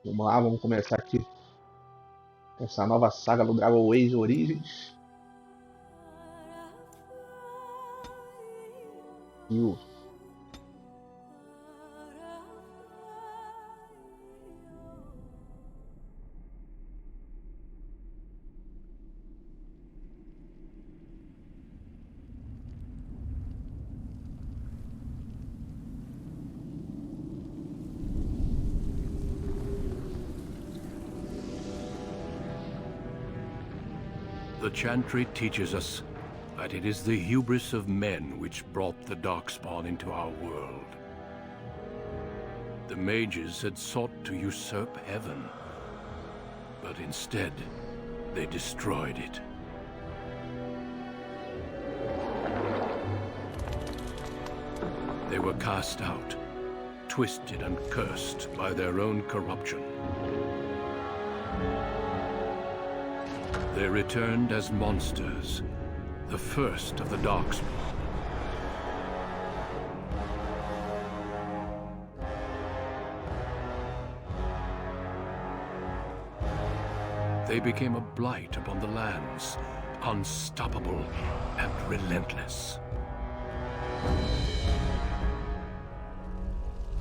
Vamos lá, vamos começar aqui essa nova saga do Dragon Age Origins. The Chantry teaches us that it is the hubris of men which brought the Darkspawn into our world. The mages had sought to usurp heaven, but instead, they destroyed it. They were cast out, twisted and cursed by their own corruption. They returned as monsters, the first of the Darkspawn. They became a blight upon the lands, unstoppable and relentless.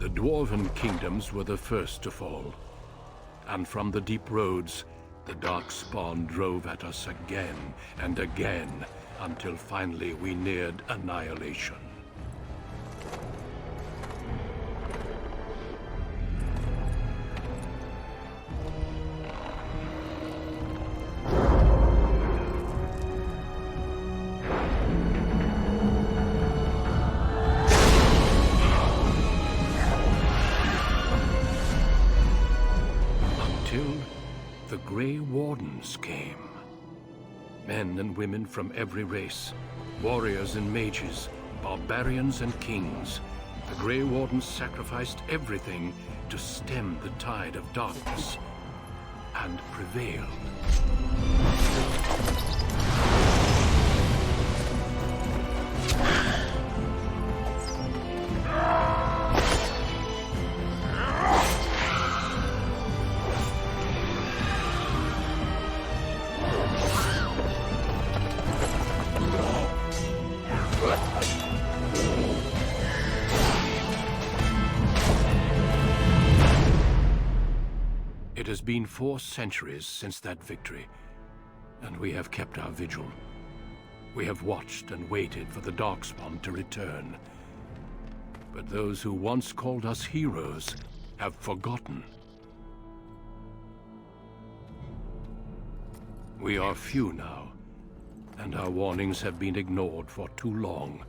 The Dwarven kingdoms were the first to fall, and from the deep roads, the Darkspawn drove at us again and again, until finally we neared annihilation. The Grey Wardens came. Men and women from every race, warriors and mages, barbarians and kings. The Grey Wardens sacrificed everything to stem the tide of darkness, and prevailed. It has been 4 centuries since that victory, and we have kept our vigil. We have watched and waited for the Darkspawn to return. But those who once called us heroes have forgotten. We are few now, and our warnings have been ignored for too long.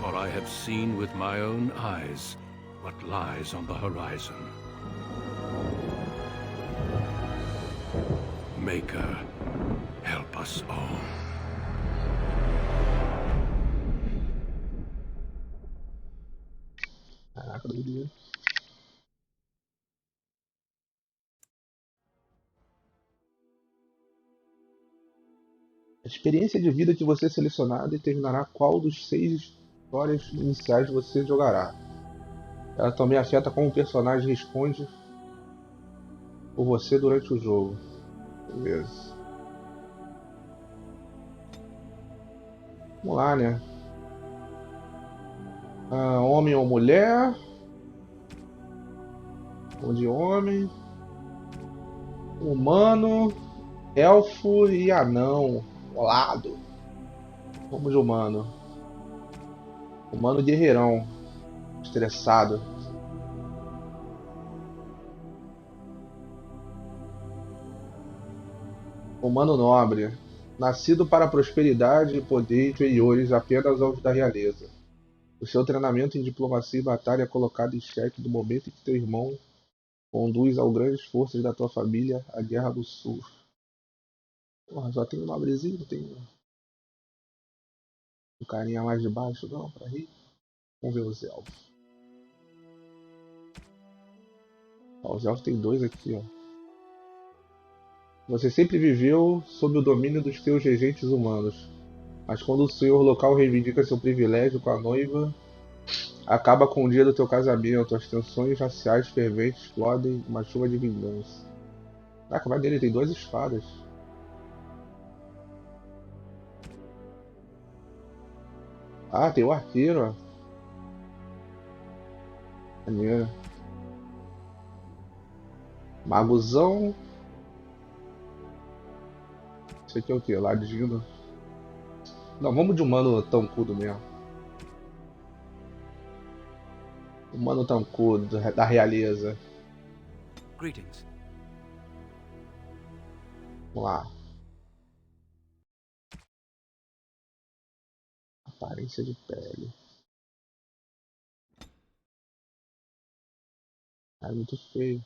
For I have seen with my own eyes what lies on the horizon. Maker, help us all. Caraca, doideira. A experiência de vida que você selecionar determinará qual dos 6 histórias iniciais você jogará. Ela também afeta como o personagem responde por você durante o jogo. Beleza. Vamos lá, né? Homem ou mulher? Ou de homem? Humano, elfo e anão. Colado. Vamos de humano. Humano guerreirão. Estressado. Humano nobre. Nascido para a prosperidade e poder inferiores apenas aos da realeza. O seu treinamento em diplomacia e batalha é colocado em xeque do momento em que teu irmão conduz ao grandes forças da tua família à Guerra do Sul. Porra, só tem um nobrezinho, não tem um carinha mais de baixo não, pra rir. Vamos ver os elfos. Ó, os elfos tem dois aqui, ó. Você sempre viveu sob o domínio dos teus regentes humanos. Mas quando o senhor local reivindica seu privilégio com a noiva, acaba com o dia do teu casamento. As tensões raciais ferventes explodem uma chuva de vingança. Caraca, vai dele, tem duas espadas. Ah, tem o arqueiro, ó. Maneiro. Magozão. Isso aqui é o que? Ladino. Não, vamos de humano tancudo mesmo. Humano tancudo da realeza. Greetings. Vamos lá. Aparência de pele. Ah, muito feio.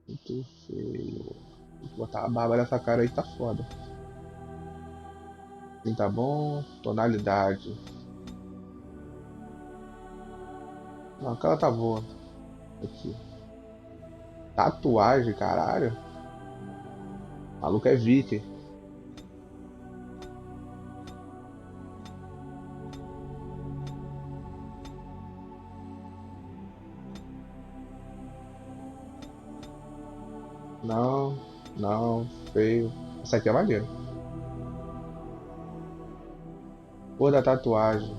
Muito feio. Tem que botar a barba nessa cara aí, tá foda. Assim tá bom. Tonalidade. Não, aquela tá boa. Aqui. Tatuagem, caralho. O maluco é viking. Não, não, feio. Essa aqui é maneira. Cor da tatuagem.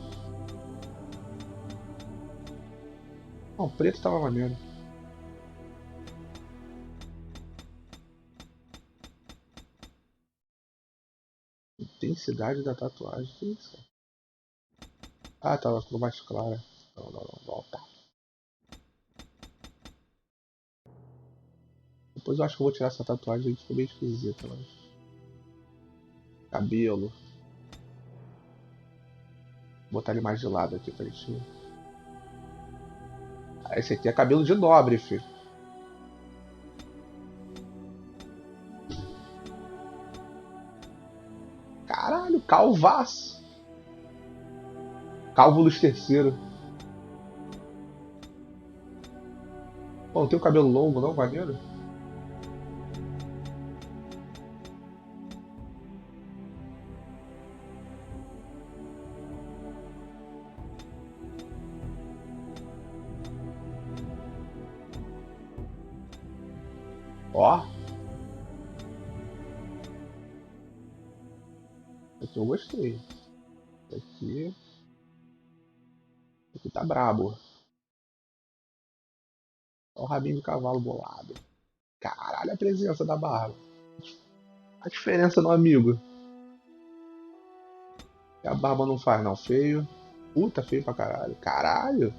Não, preto tava maneiro. Intensidade da tatuagem. Que isso? Ah, tava ficou mais clara. Não, não, não, volta. Depois eu acho que eu vou tirar essa tatuagem aí que ficou bem esquisita, mas. Cabelo. Vou botar ele mais de lado aqui pra gente. Ah, esse aqui é cabelo de nobre, filho. Caralho, calvaço. Cálvulos terceiro. Pô, não tem o cabelo longo não, maneiro? Ó. Aqui eu gostei. Aqui. Aqui tá brabo. Olha o rabinho de cavalo bolado. Caralho, a presença da barba. A diferença no amigo. Que a barba não faz não. Feio. Puta, feio pra caralho. Caralho.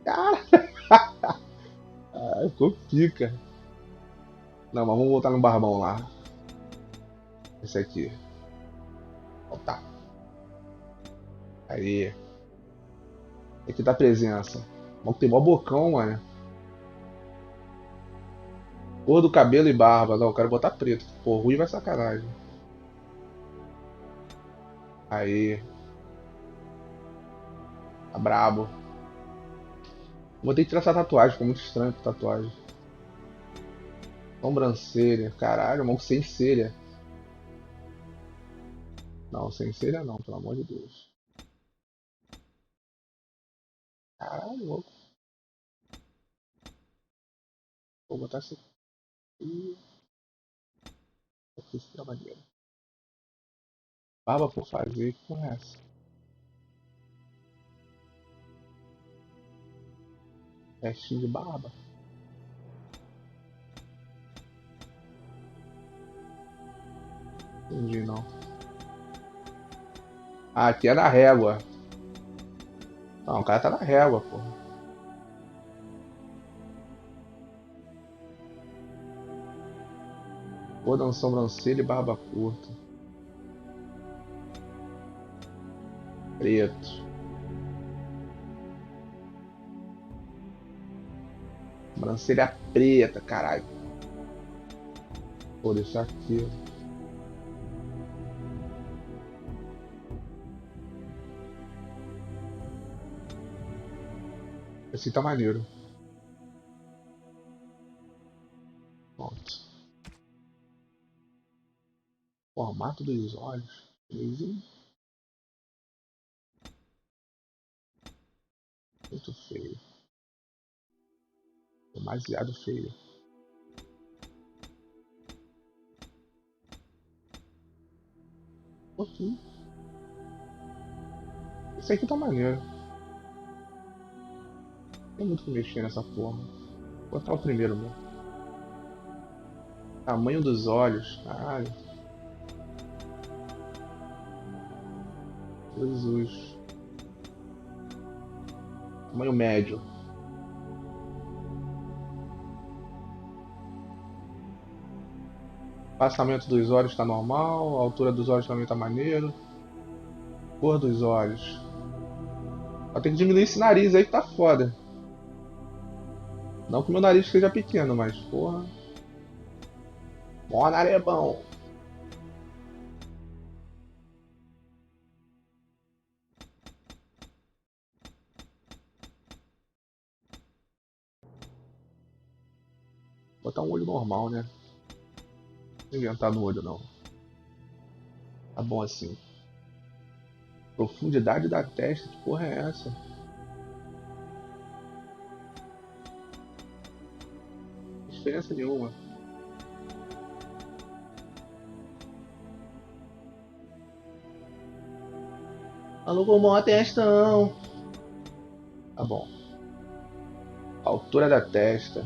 Cara. Ah, ficou pica. Não, mas vamos voltar no barbão lá. Esse aqui. Voltar. Aí. Aqui tá a presença. Mas tem mó bocão, mano. Cor do cabelo e barba. Não, eu quero botar preto. Pô, ruim vai sacanagem. Aí. Tá brabo. Vou ter que tirar essa tatuagem, ficou muito estranho com tatuagem. Sobrancelha. Caralho, mão sem celha. Não, sem celha não, pelo amor de Deus. Caralho, louco. Vou botar esse aqui. Aqui fica maneiro. Barba por fazer, que porra é essa? Restinho de barba. Entendi não. Ah, aqui é na régua. Não, o cara tá na régua, porra. Cor da sobrancelha e barba curta. Preto. Sobrancelha preta, caralho. Vou deixar aqui. Esse tá maneiro. Pronto. Formato dos olhos. Easy. Muito feio. Demasiado feio. Um pouquinho. Esse aqui tá maneiro. Não tem muito o que mexer nessa porra. Vou botar o primeiro mesmo. Tamanho dos olhos. Caralho. Jesus. Tamanho médio. Passamento dos olhos está normal. A altura dos olhos também tá maneiro. Cor dos olhos. Só tem que diminuir esse nariz aí que tá foda. Não que o meu nariz seja pequeno, mas porra. Mó nariz é bom. Botar um olho normal, né? Não inventar no olho não. Tá bom assim. Profundidade da testa, que porra é essa? Diferença nenhuma. Alugou mó testão. Tá bom. Altura da testa.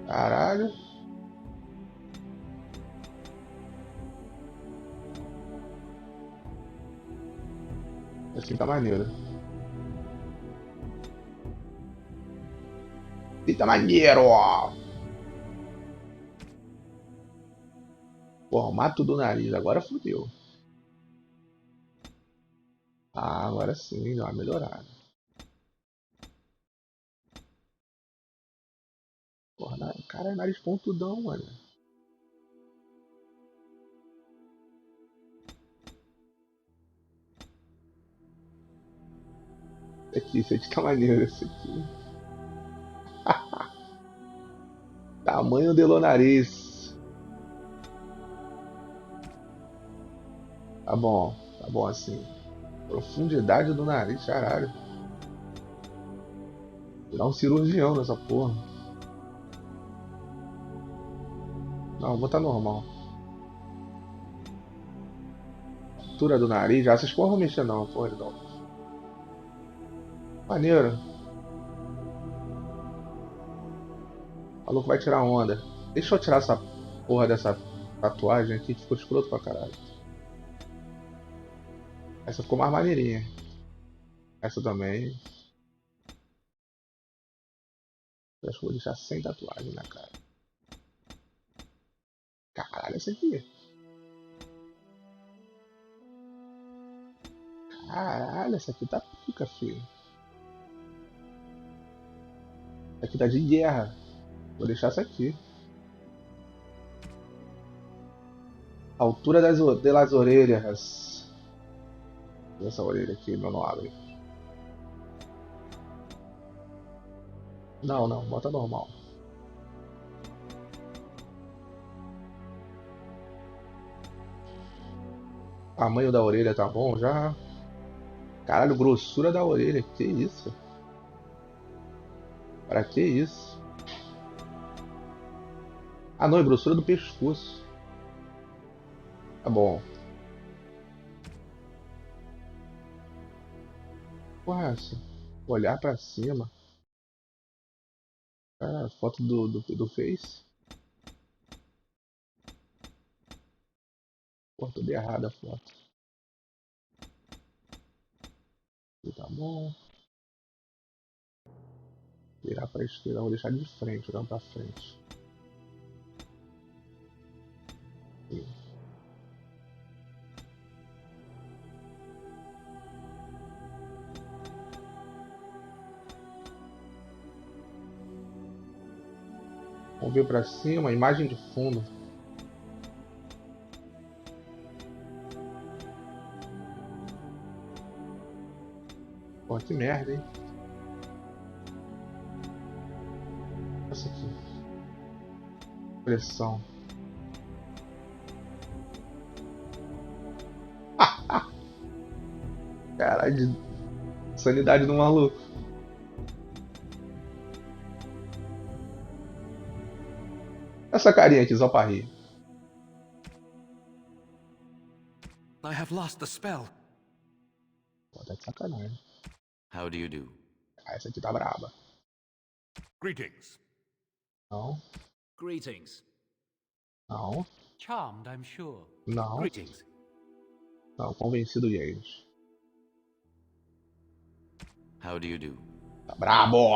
Caralho. Assim tá maneiro. Assim tá maneiro, ó. Formato do nariz. Agora fodeu. Ah, agora sim, deu uma melhorada. Porra, cara, é nariz pontudão, mano. Esse aqui tá maneiro, esse aqui. Tamanho do nariz. Tá bom assim. Profundidade do nariz, caralho. Virar um cirurgião nessa porra. Não, vou botar normal. Altura do nariz, já essas porra não vão mexer não, porra não. Maneiro. O maluco vai tirar onda. Deixa eu tirar essa porra dessa tatuagem aqui que ficou escroto pra caralho. Essa ficou mais maneirinha. Essa também. Eu acho que vou deixar sem tatuagem na cara. Caralho, essa aqui. Caralho, essa aqui tá pica, filho. Essa aqui tá de guerra. Vou deixar essa aqui. Altura das orelhas. Essa orelha aqui, meu não abre. Não, não, bota normal. Tamanho da orelha tá bom já. Caralho, grossura da orelha, que isso? Pra que isso? Ah não, é grossura do pescoço. Tá bom. Porra, é essa? Olhar pra cima. Ah, foto do Face. Pô, tudo errado a foto. Aqui tá bom. Virar pra esquerda, vou deixar de frente, olhando pra frente. Aqui. Vamos ver pra cima, imagem de fundo. Pô, que merda, hein? Essa aqui. Pressão. Caralho, sanidade do maluco. Essa carinha aqui, só pra rir. I have lost the spell. Pô, tá de sacanagem. How do you do? Ah, essa aqui tá braba. Greetings. Não, Greetings. não, Charmed, I'm sure. não, Greetings. não. Convencido games. How do you do? Tá brabo!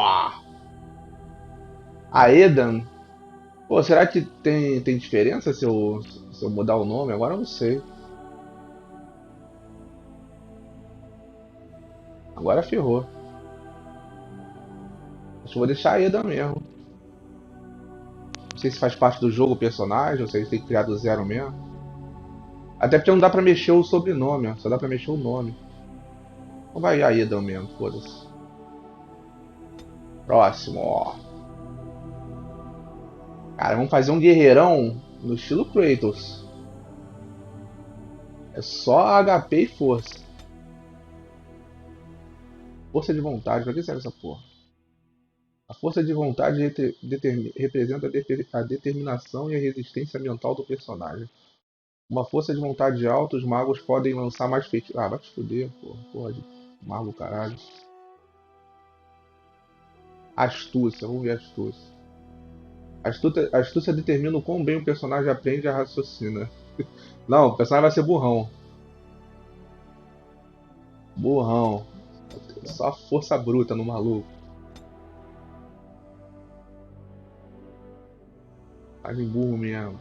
A Edan. Pô, será que tem diferença se eu mudar o nome? Agora eu não sei. Agora ferrou. Acho que vou deixar a Eda mesmo. Não sei se faz parte do jogo o personagem, ou se a gente tem que criar do zero mesmo. Até porque não dá pra mexer o sobrenome, ó. Só dá pra mexer o nome. Então vai a Eda mesmo, foda-se. Próximo, ó. Cara, vamos fazer um guerreirão no estilo Kratos. É só HP e força. Força de vontade, pra que serve essa porra? A força de vontade representa a determinação e a resistência mental do personagem. Uma força de vontade alta, os magos podem lançar mais feitiços. Ah, vai te fuder, porra. Porra de mago, caralho. Astúcia, vamos ver astúcia. Astúcia determina o quão bem o personagem aprende a raciocinar. Não, o personagem vai ser burrão. Burrão. Só força bruta no maluco. Faz em burro mesmo.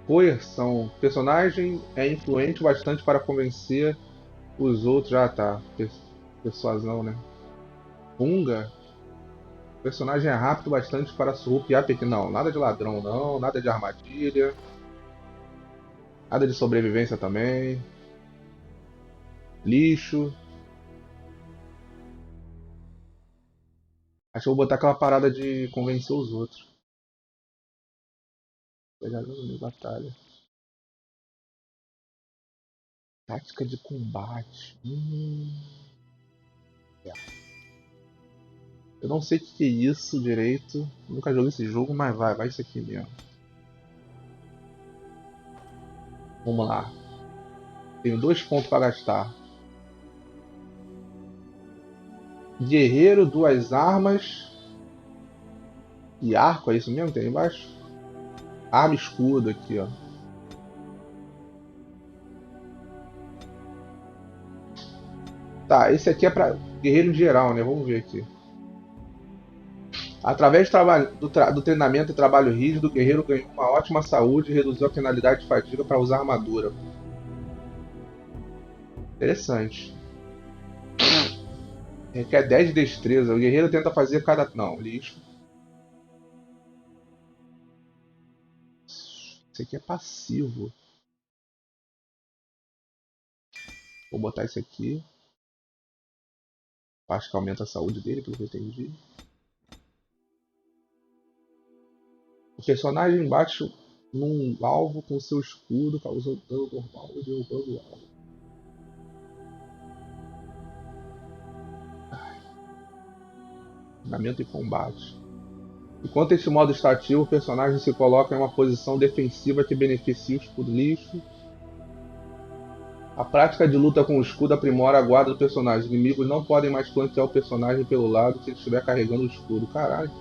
Coerção. O personagem é influente o bastante para convencer os outros. Ah, tá. Persuasão, né? Punga. O personagem é rápido bastante para surrupiar pequeno. Não, nada de ladrão não, nada de armadilha. Nada de sobrevivência também. Lixo. Acho que eu vou botar aquela parada de convencer os outros. Pegador de batalha. Tática de combate. É. Eu não sei o que é isso direito. Nunca joguei esse jogo, mas vai isso aqui mesmo. Vamos lá. Tenho 2 pontos para gastar. Guerreiro, 2 armas. E arco, é isso mesmo que tem aí embaixo? Arma e escudo aqui, ó. Tá, esse aqui é pra guerreiro em geral, né? Vamos ver aqui. Através do treinamento e trabalho rígido, o guerreiro ganhou uma ótima saúde e reduziu a penalidade de fadiga para usar armadura. Interessante. Requer 10 de destreza. O guerreiro tenta fazer cada... Não, lixo. Isso aqui é passivo. Vou botar isso aqui. Acho que aumenta a saúde dele, pelo que eu entendi. O personagem bate num alvo com seu escudo, causando dano normal e derrubando o alvo. Treinamento e combate. Enquanto este modo está ativo, o personagem se coloca em uma posição defensiva que beneficia o escudo lixo. A prática de luta com o escudo aprimora a guarda do personagem. Os inimigos não podem mais flanquear o personagem pelo lado se ele estiver carregando o escudo. Caralho.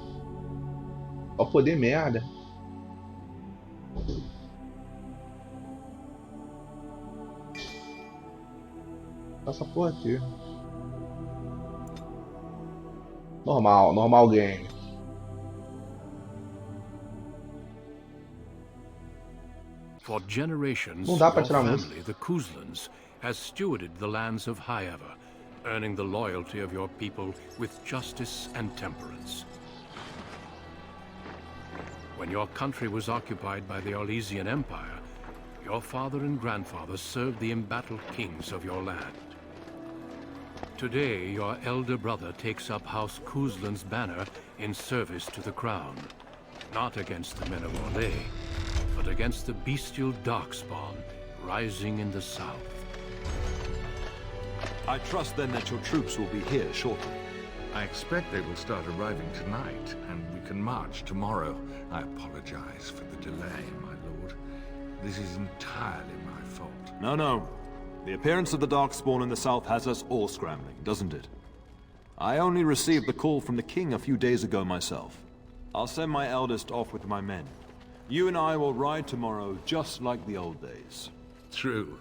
Ó poder merda. Essa porra aqui. Normal game. For generations, Não dá pra your tirar música. family, the Kuzlans, has stewarded the lands of Highever, earning the loyalty of your people with justice and temperance. When your country was occupied by the Orlesian Empire, your father and grandfather served the embattled kings of your land. Today, your elder brother takes up House Kuzlan's banner in service to the crown. Not against the men of Orlais, but against the bestial darkspawn rising in the south. I trust then that your troops will be here shortly. I expect they will start arriving tonight, and we can march tomorrow. I apologize for the delay, my lord. This is entirely my fault. No. The appearance of the Darkspawn in the south has us all scrambling, doesn't it? I only received the call from the king a few days ago myself. I'll send my eldest off with my men. You and I will ride tomorrow just like the old days. True.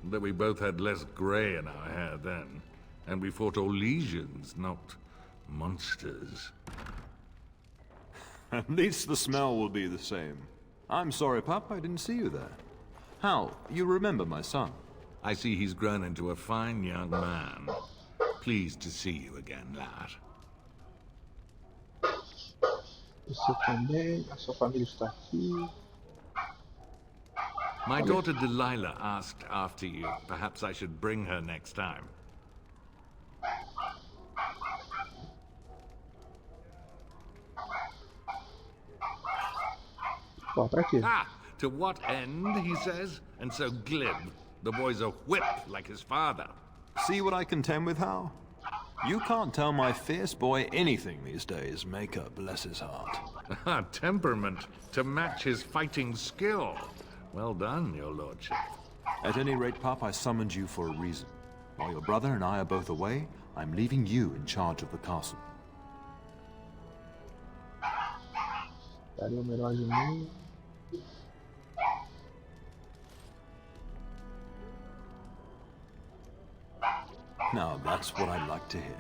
Though we both had less grey in our hair then. And we fought Orlesians, not monsters. At least the smell will be the same. I'm sorry, Pup, I didn't see you there. Hal, you remember my son? I see he's grown into a fine young man. Pleased to see you again, lad. Você também, a sua família está aqui. My daughter Delilah asked after you. Perhaps I should bring her next time. Bom, pra quê? Ah, to what end, he says, and so glib. The boy's a whip like his father. See what I contend with, Hal? You can't tell my fierce boy anything these days, Maker bless his heart. Temperament to match his fighting skill. Well done, your lordship. At any rate, Pup, I summoned you for a reason. While your brother and I are both away, I'm leaving you in charge of the castle. Daria o melhor de mim. Now, that's what I'd like to hear.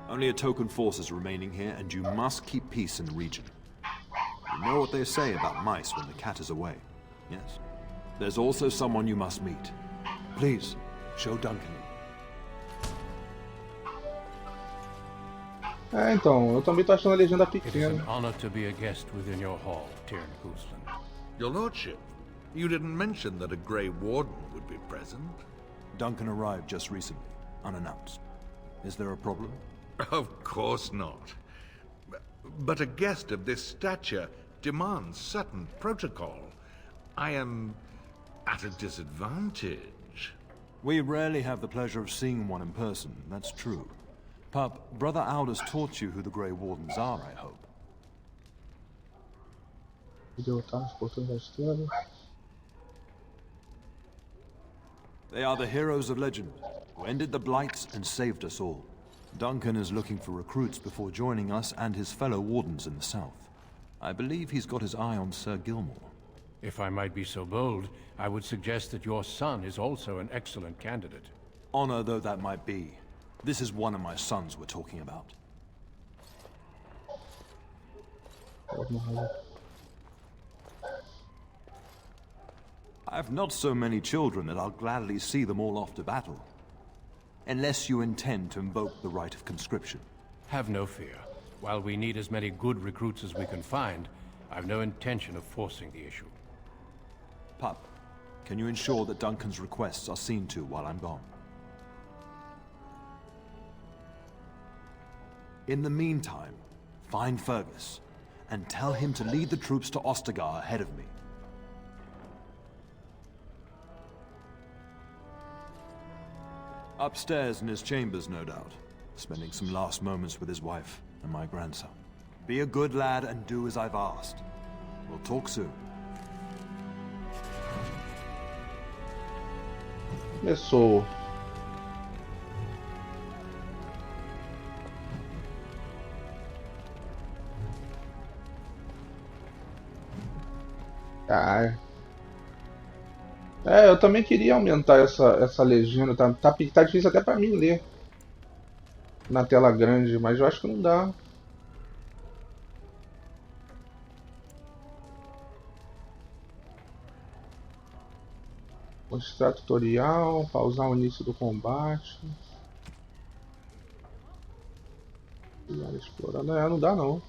Only a token force is remaining here, and you must keep peace in the region. You know what they say about mice when the cat is away, yes? There's also someone you must meet. Please, show Duncan. Então, eu também tô achando a legenda It is pequena. an honor to be a guest within your hall, Tyrn Kuzlan. Your lordship, you didn't mention that a Grey Warden would be present. Duncan arrived just recently, unannounced. Is there a problem? Of course not. But a guest of this stature demands certain protocol. I am at a disadvantage. We rarely have the pleasure of seeing one in person, that's true. Pup, Brother Aldous taught you who the Grey Wardens are, I hope. Derrotar os portões da estrela. They are the heroes of legend, who ended the Blights and saved us all. Duncan is looking for recruits before joining us and his fellow Wardens in the south. I believe he's got his eye on Sir Gilmore. If I might be so bold, I would suggest that your son is also an excellent candidate. Honor though that might be, this is one of my sons we're talking about. I have not so many children that I'll gladly see them all off to battle. Unless you intend to invoke the right of conscription. Have no fear. While we need as many good recruits as we can find, I've no intention of forcing the issue. Pup, can you ensure that Duncan's requests are seen to while I'm gone? In the meantime, find Fergus, and tell him to lead the troops to Ostagar ahead of me. Upstairs in his chambers, no doubt, spending some last moments with his wife and my grandson. Be a good lad and do as I've asked. We'll talk soon. Começou. Ah, eu também queria aumentar essa legenda. Tá difícil até pra mim ler na tela grande, mas eu acho que não dá. Mostrar tutorial, pausar o início do combate. Explorando, não dá não. Não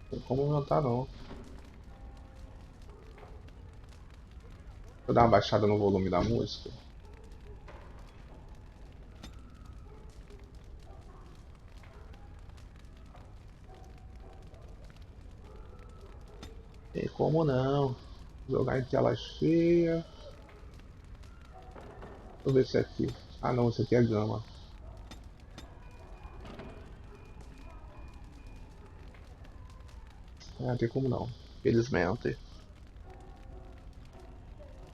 tem como aumentar não. Vou dar uma baixada no volume da música. Tem como não. Jogar em tela cheia. Deixa eu ver se é aqui. Ah não, isso aqui é gama. Ah, tem como não. Felizmente.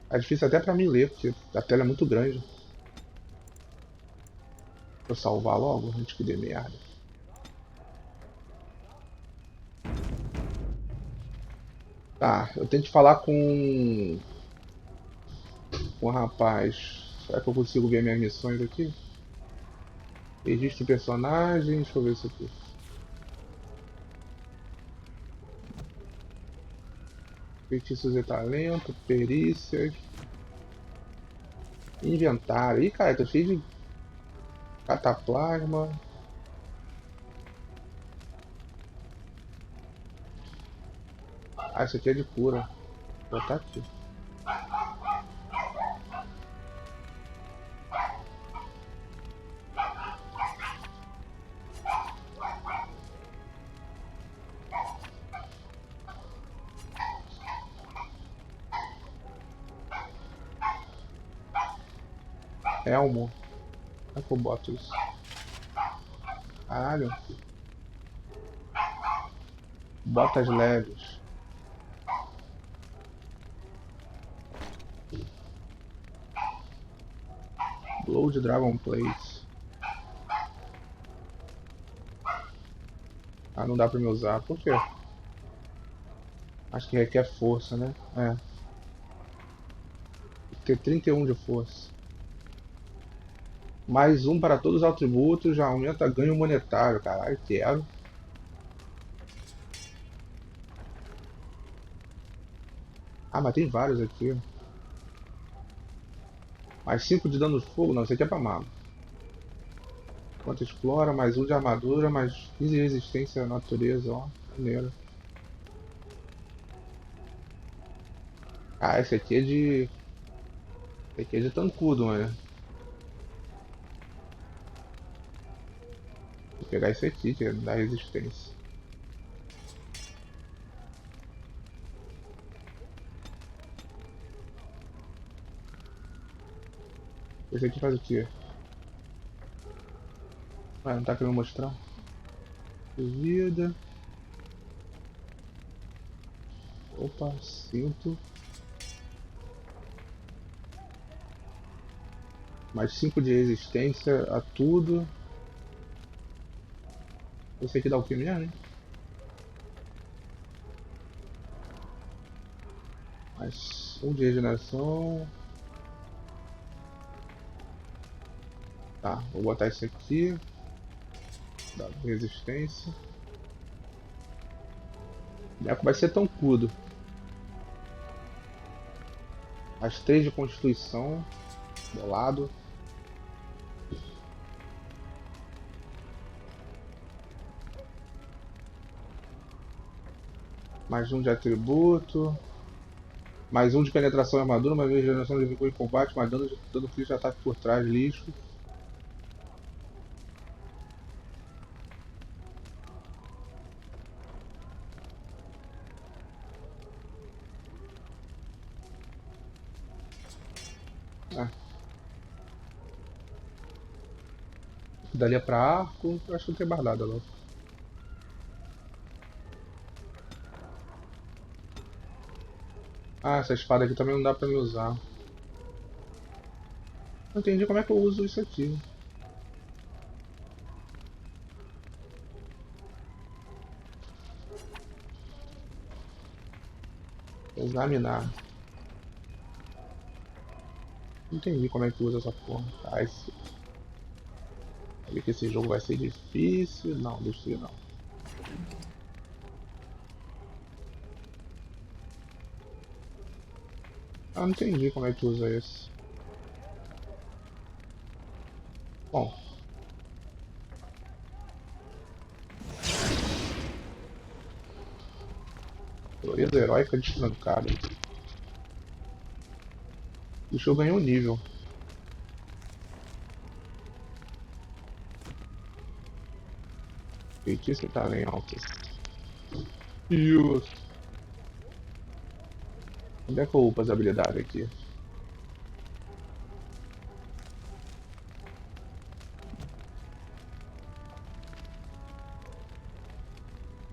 É difícil até pra mim ler, porque a tela é muito grande. Deixa eu salvar logo, antes que dê merda. Tá, eu tenho que falar com o rapaz. Será que eu consigo ver minhas missões aqui? Registro personagem, deixa eu ver isso aqui. Feitiços e talento, perícias. Inventário. Ih, cara, tô cheio de cataplasma. Ah, isso aqui é de cura. Vou botar aqui. Elmo. Como é que eu boto isso? Caralho. Botas leves. Blood Dragon Plates. Ah, não dá pra me usar. Por quê? Acho que requer força, né? É. Tem que ter 31 de força. Mais um para todos os atributos. Já aumenta ganho monetário. Caralho, quero. Ah, mas tem vários aqui. Mais 5 de dano de fogo. Não, isso aqui é pra mago. Enquanto explora, mais um de armadura, mais 15 de resistência à natureza, ó. Maneiro. Ah, esse aqui é de. Esse aqui é de tancudo, mano. Vou pegar esse aqui, que é da resistência. Esse aqui faz o quê? Ah, não tá querendo mostrar? Vida. Opa, cinto. Mais 5 de resistência a tudo. Esse aqui dá o que mesmo, hein? Mais um de regeneração. Tá, vou botar esse aqui. Dá resistência. O boneco vai ser tancudo. Mais 3 de constituição. Bolado. Mais um de atributo. Mais um de penetração e armadura, mais vez de regeneração de vigor em combate, mais dano crítico de ataque por trás, lixo. Ah. Dali é pra arco, eu acho que não tem mais nada não. Ah, essa espada aqui também não dá pra me usar. Não entendi como é que eu uso isso aqui. Examinar. Não entendi como é que usa essa porra. Ah, esse... Ver que esse jogo vai ser difícil. Não, difícil não. Ah, não entendi como é que usa esse. Bom. Teoria heróica destrancada. Deixa eu ganhar um nível. Feitiço e talento. Isso. Onde é que eu upo as habilidades aqui?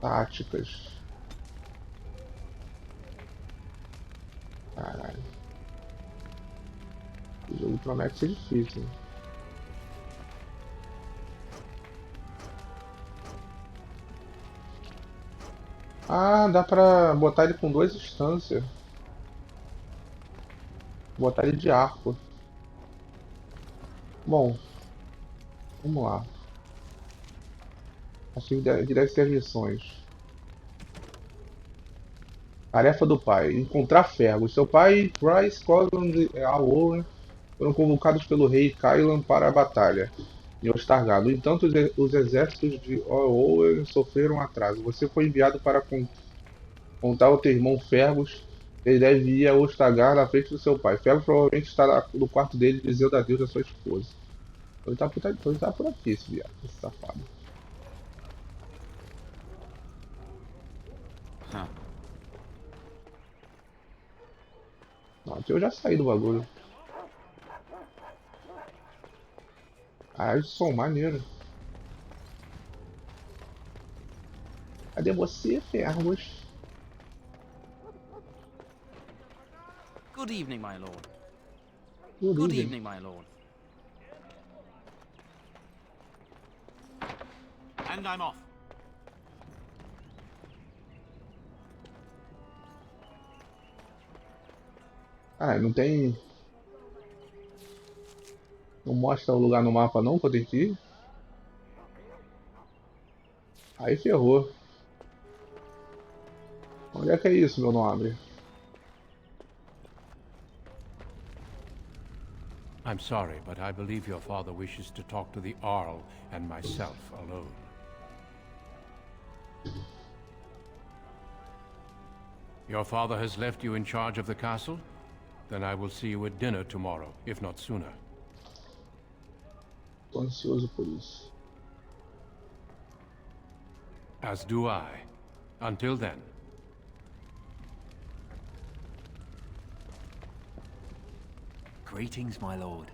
Táticas. Caralho. O jogo promete ser difícil. Ah, dá pra botar ele com 2 instâncias. Botar ele de arco. Bom, vamos lá. Acho que deve ser as missões. Tarefa do pai: encontrar Fergus. Seu pai, Bryce, Cosland e Owen foram convocados pelo rei Kylan para a batalha em Ostargard. No entanto, os exércitos de Owen sofreram atraso. Você foi enviado para contar ao teu irmão Fergus que ele deve ir a Ostargard na frente do seu pai. Fergus provavelmente estará no quarto dele dizendo adeus à sua esposa. Então ele tá por aqui, esse viado, esse safado. Huh. Não, aqui eu já saí do bagulho. Ah, esse som maneiro. Cadê você, Fergus? Good evening, my lord. Good Good evening. evening, my lord. And I'm off. Ah, não tem. Não mostra o lugar no mapa não que eu tenho que ir? Aí ferrou. Onde é que é isso, meu nobre? I'm sorry, but I believe your father wishes to talk to the Earl and myself alone. Your father has left you in charge of the castle? Then I will see you at dinner tomorrow, if not sooner. Tô ansioso por isso. As do I. Until then. Greetings, my lord.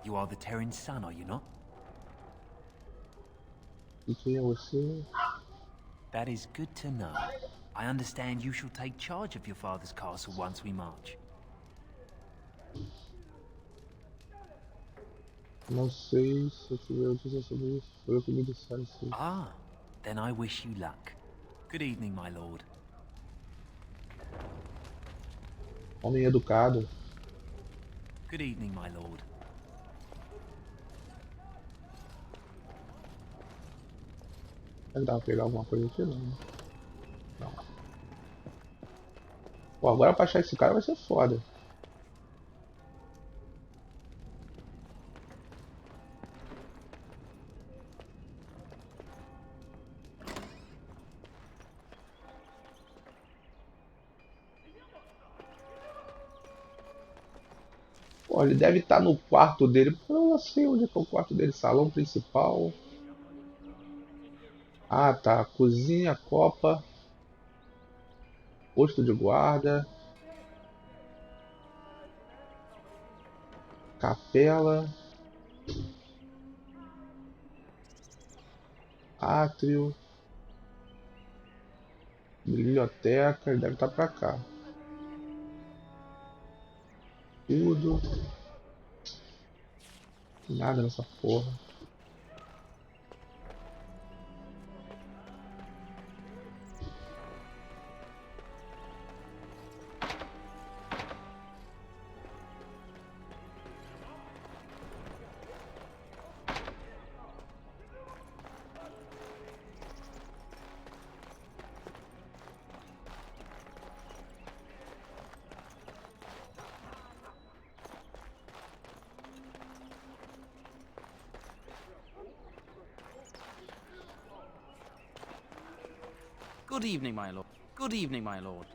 You are the Terran's son, are you not? E quem é você? That is good to know. I understand you shall take charge of your father's castle once we march. Não sei se eu tiver notícia sobre isso. Foi eu que me disseram isso. Ah, then I wish you luck. Good evening, my lord. Homem educado. Good evening, my lord. Será que dá pra pegar alguma coisa aqui? Não. Não. Pô, agora pra achar esse cara vai ser foda. Pô, ele deve estar no quarto dele. Porque eu não sei onde é que é o quarto dele. Salão principal. Ah, tá. Cozinha, copa. Posto de guarda. Capela. Átrio. Biblioteca. Ele deve estar pra cá. Tudo. Nada nessa porra. Good evening, my lord. Good evening, my lord.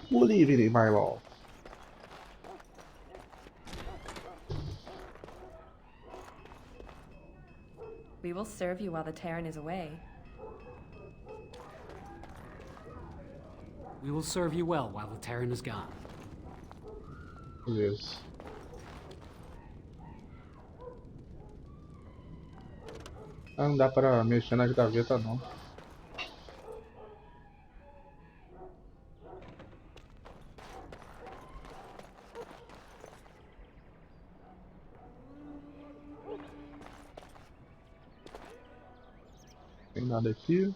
Good evening, my lord. We will serve you while the Terran is away. We will serve you well while the Terran is gone. Beleza. Ah, não dá pra mexer nas gavetas não. Tem nada aqui.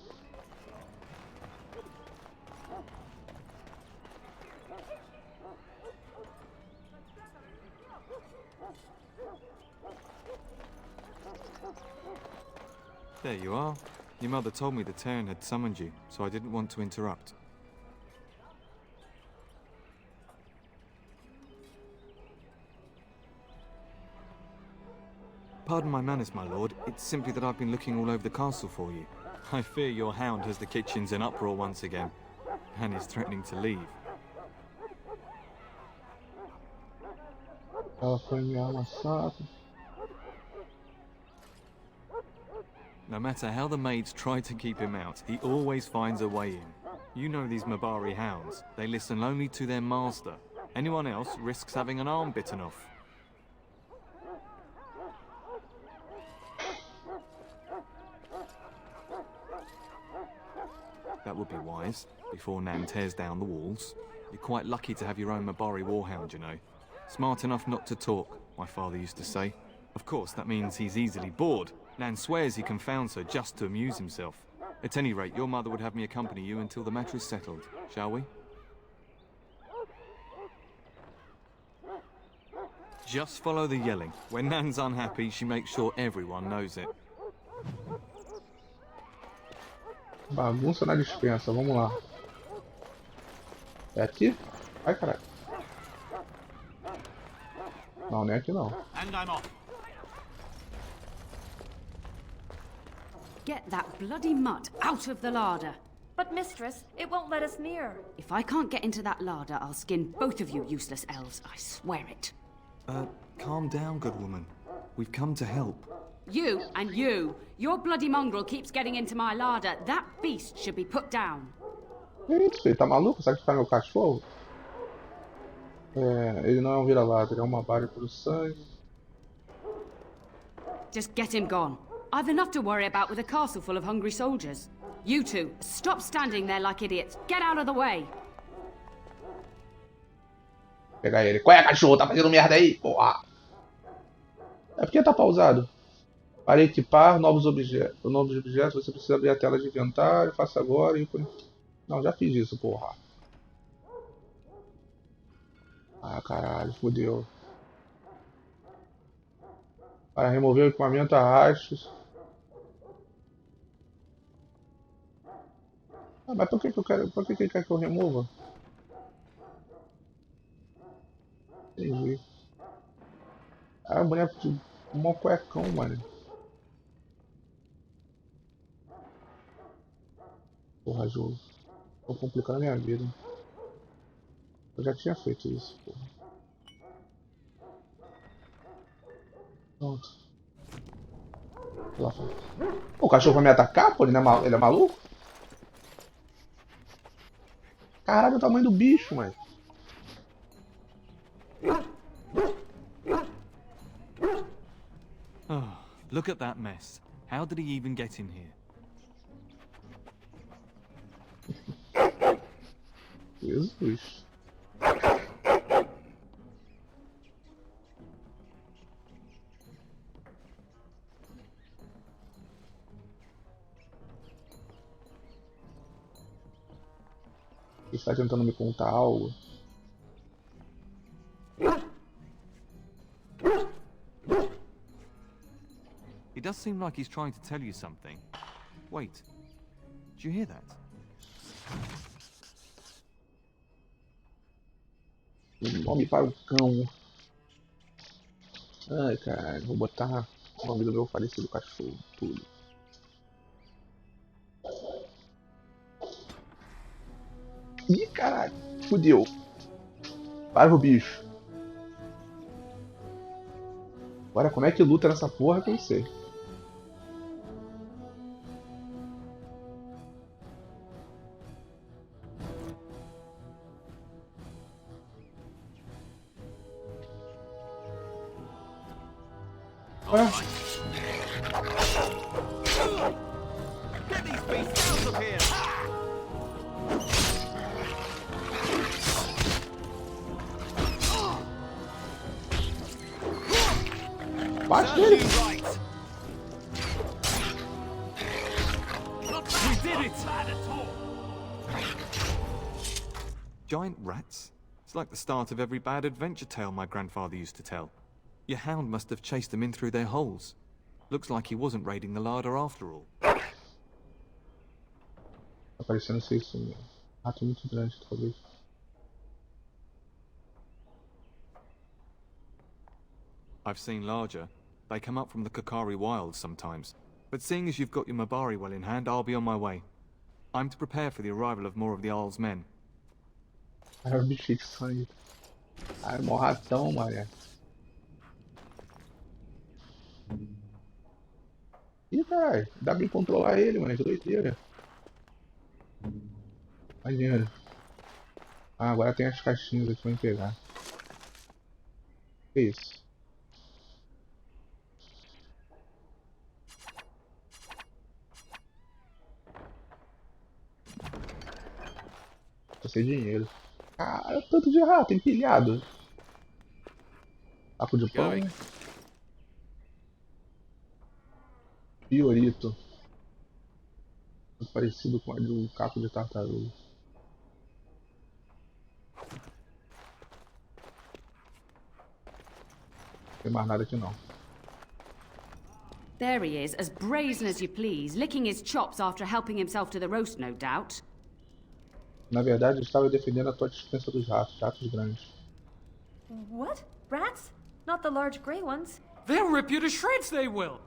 There you are. Your mother told me the Terran had summoned you, so I didn't want to interrupt. Pardon my manners, my lord. It's simply that I've been looking all over the castle for you. I fear your hound has the kitchens in uproar once again, and is threatening to leave. Ela foi me amassada. No matter how the maids try to keep him out, he always finds a way in. You know these Mabari hounds. They listen only to their master. Anyone else risks having an arm bitten off. That would be wise, before Nan tears down the walls. You're quite lucky to have your own Mabari warhound, you know. Smart enough not to talk, my father used to say. Of course, that means he's easily bored. Nan swears he confounds her just to amuse himself. At any rate, your mother would have me accompany you until the matter is settled, shall we? Just follow the yelling. When Nan's unhappy, she makes sure everyone knows it. Bagunça na dispensa, vamos lá. É aqui? Ai, caralho. Não, nem aqui não. And I'm off. Get that bloody mutt out of the larder. But mistress, it won't let us near. If I can't get into that larder, I'll skin both of you useless elves, I swear it. Calm down, good woman. We've come to help. You and you. Your bloody mongrel keeps getting into my larder. That beast should be put down. Que isso? Ele tá maluco? Sacrificar meu cachorro? É, ele não é um vira-lata, ele é uma bárbara pro sangue. Just get him gone. I've enough to worry about with a castle full of hungry soldiers. You two, stop standing there like idiots. Get out of the way. Pegar ele. Qual é, cachorro? Tá fazendo merda aí? Porra. É porque tá pausado. Para equipar novos objetos. Você precisa abrir a tela de inventário. Faça agora e... Não, já fiz isso, porra. Ah, caralho, fodeu. Para remover o equipamento, arraste. Ah, mas por que eu quero... Por que ele quer que eu remova? Entendi. Ah, boneco de mó cuecão, mano. Porra, jogo. Tô complicando a minha vida. Eu já tinha feito isso, porra. Pronto. Lá fora. O cachorro vai me atacar, pô? Ele é maluco? Caralho, o tamanho do bicho, mano. Oh, look at that mess. How did he even get in here? Jesus. Ele está tentando me contar algo. It does seem like he's trying to tell you something. Wait, do you hear that? Um nome para o cão. Ai, cara, vou botar o nome do meu falecido cachorro, tudo. Ih, caralho, fudeu. Para o bicho. Agora, como é que luta nessa porra que eu não sei. Ué? Get these beasts out of here! Bate nele. We did it! Giant rats? It's like the start of every bad adventure tale my grandfather used to tell. Your hound must have chased them in through their holes. Looks like he wasn't raiding the larder after all. Tá parecendo ser isso mesmo. Rato muito grande, talvez. I've seen larger. They come up from the Kakari wilds sometimes. But seeing as you've got your Mabari well in hand, I'll be on my way. I'm to prepare for the arrival of more of the Isle's men. Cara, o bicho de sangue. Ai, mó ratão, mané. Ih, caralho. Dá pra controlar ele, mano. Que doideira. Imagina. Ah, agora tem as caixinhas aqui pra eu pegar. Que isso? Tô sem dinheiro. Cara, tanto de rato empilhado. Saco de pão. Piorito. Parecido com um caco de tartaruga. Não tem mais nada aqui não. There he is, as brazen as you please, licking his chops after helping himself to the roast, no doubt. Na verdade, eu estava defendendo a tua dispensa dos ratos, ratos grandes. What? Rats? Not the large grey ones. They'll rip you to shreds, they will!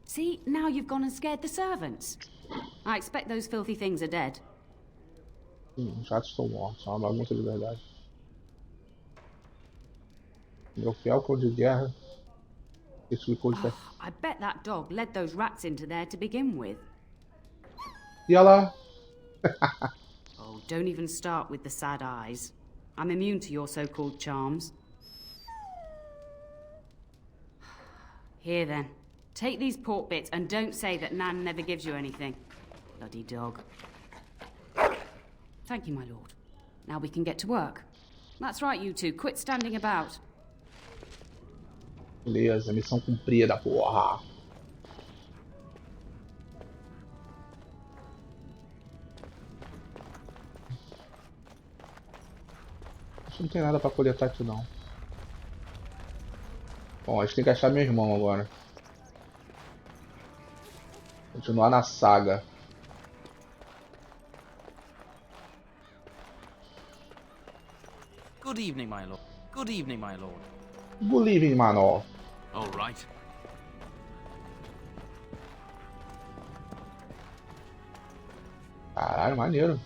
See, now you've gone and scared the servants. I expect those filthy things are dead. Os ratos estão mortos, são uma bagunça de verdade. Meu fiel cão de guerra explicou de I bet that dog led those rats into there to begin with. E ela? Oh, don't even start with the sad eyes. I'm immune to your so-called charms. Here then, take these pork bits and don't say that Nan never gives you anything. Bloody dog. Thank you, my lord. Now we can get to work. That's right, you two. Quit standing about. Beleza, missão cumprida, porra. Acho que não tem nada pra coletar aqui não. Bom, a gente tem que achar meu irmão agora. Continuar na saga. Good evening, my lord. Good evening, my lord. Good evening, mano. All right. Caralho, maneiro.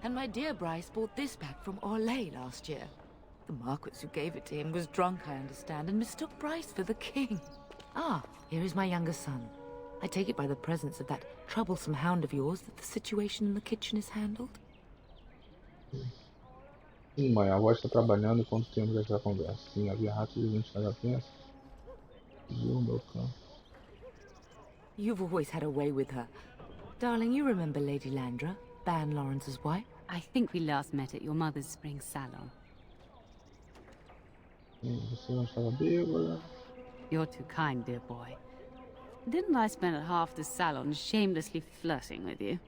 And my dear Bryce bought this back from Orlais last year. The Marquis who gave it to him was drunk, I understand, and mistook Bryce for the king. Ah, here is my younger son. I take it by the presence of that troublesome hound of yours that the situation in the kitchen is handled? Sim, mãe, a avó está trabalhando enquanto temos essa conversa. Sim, havia ratos gigantes na pensa. Viu meu cão. You've always had a way with her. Darling, you remember Lady Landra, Ban Lawrence's wife? I think we last met at your mother's spring salon. Sim, você não estava bêbada. You're too kind, dear boy. Didn't I spend half the salon shamelessly flirting with you?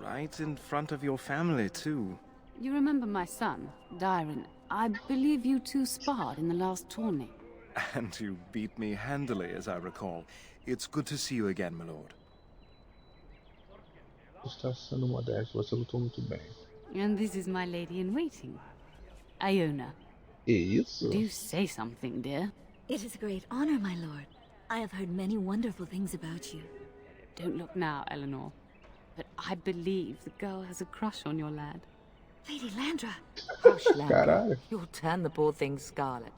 Right in front of your family, too. You remember my son, Dyron? I believe you two sparred in the last tourney. And you beat me handily, as I recall. It's good to see you again, my lord. Está sendo modesto, você lutou muito bem. And this is my lady-in-waiting, Iona. Que isso? Do say something, dear. It is a great honor, my lord. I have heard many wonderful things about you. Don't look now, Eleanor. But I believe the girl has a crush on your lad. Lady Landra! Hush, Landra. Caralho. You'll turn the poor thing scarlet.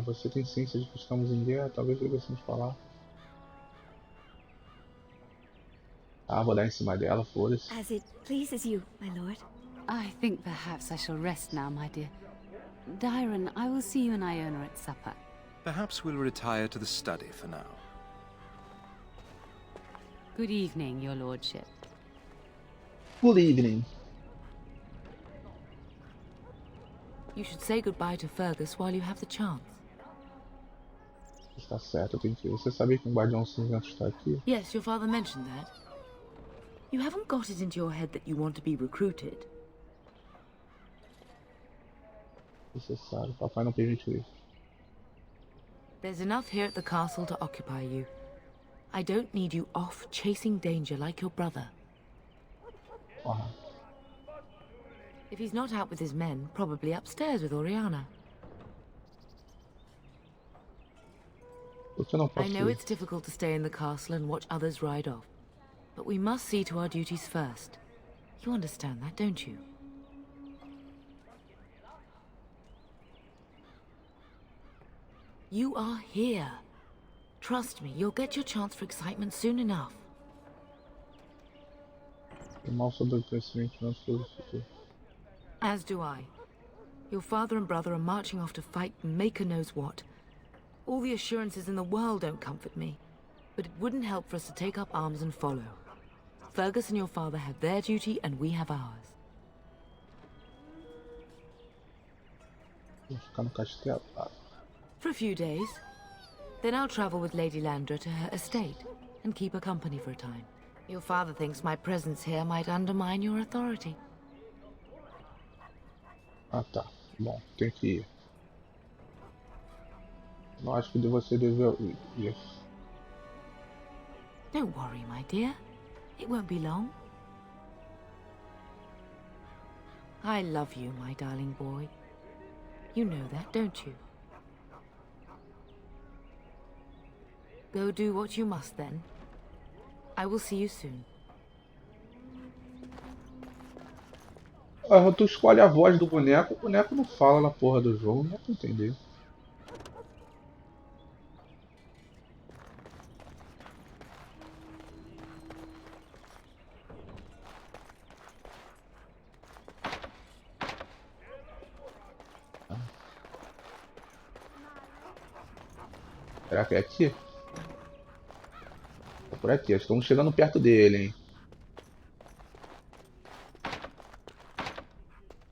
Você tem ciência de que estamos em guerra? Talvez devêssemos falar. Ah, vou dar em cima dela, foda-se. As it pleases you, my lord. I think perhaps I shall rest now, my dear. Dyron, I will see you and Iona at supper. Perhaps we'll retire to the study for now. Good evening, your lordship. Good evening. You should say goodbye to Fergus while you have the chance. Está certo, eu tenho que ir. Você sabia que um guardião cinzento está aqui? Yes, your father mentioned that. You haven't got it into your head that you want to be recruited. Necessário. Papai não permite isso. There's enough here at the castle to occupy you. I don't need you off chasing danger like your brother. Ah. If he's not out with his men, probably upstairs with Oriana. Por que eu não posso I know ir? it's difficult to stay in the castle and watch others ride off. But we must see to our duties first. You understand that, don't you? You are here. Trust me, you'll get your chance for excitement soon enough. Mal sobre o crescimento não sobre o futuro. As do I. Your father and brother are marching off to fight Maker knows what. All the assurances in the world don't comfort me. But it wouldn't help for us to take up arms and follow. Fergus and your father have their duty and we have ours. Vou ficar no castelo. For a few days. Then I'll travel with Lady Landra to her estate and keep her company for a time. Your father thinks my presence here might undermine your authority. Ah, tá. Bom, tem que ir. Não acho que você deve ir. Don't worry, my dear. It won't be long. I love you, my darling boy. You know that, don't you? Go do what you must, then. I will see you soon. Ah, tu escolhe a voz do boneco, o boneco não fala na porra do jogo, não dá pra entender. Será que é aqui? É por aqui, estamos chegando perto dele, hein?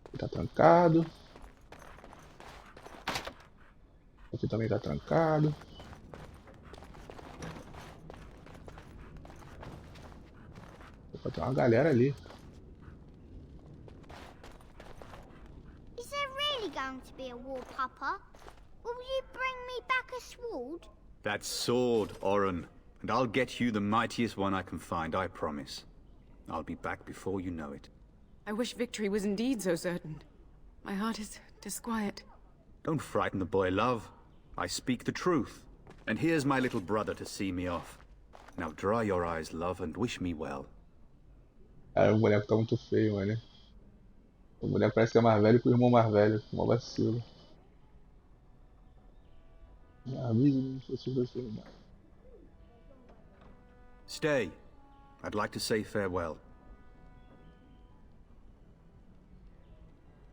Ele tá trancado. Aqui também tá trancado. Opa, tem uma galera ali. Is there really going to be a war, Papa? Will you bring me back a sword? That sword, Oren. And I'll get you the mightiest one I can find, I promise. I'll be back before you know it. I wish victory was indeed so certain. My heart is disquiet. Don't frighten the boy, love. I speak the truth. And here's my little brother to see me off. Now dry your eyes, love, and wish me well. O boneco tá muito feio, mano. O boneco parece que é mais velho que o irmão mais velho. Uma vacilo. Stay. I'd like to say farewell.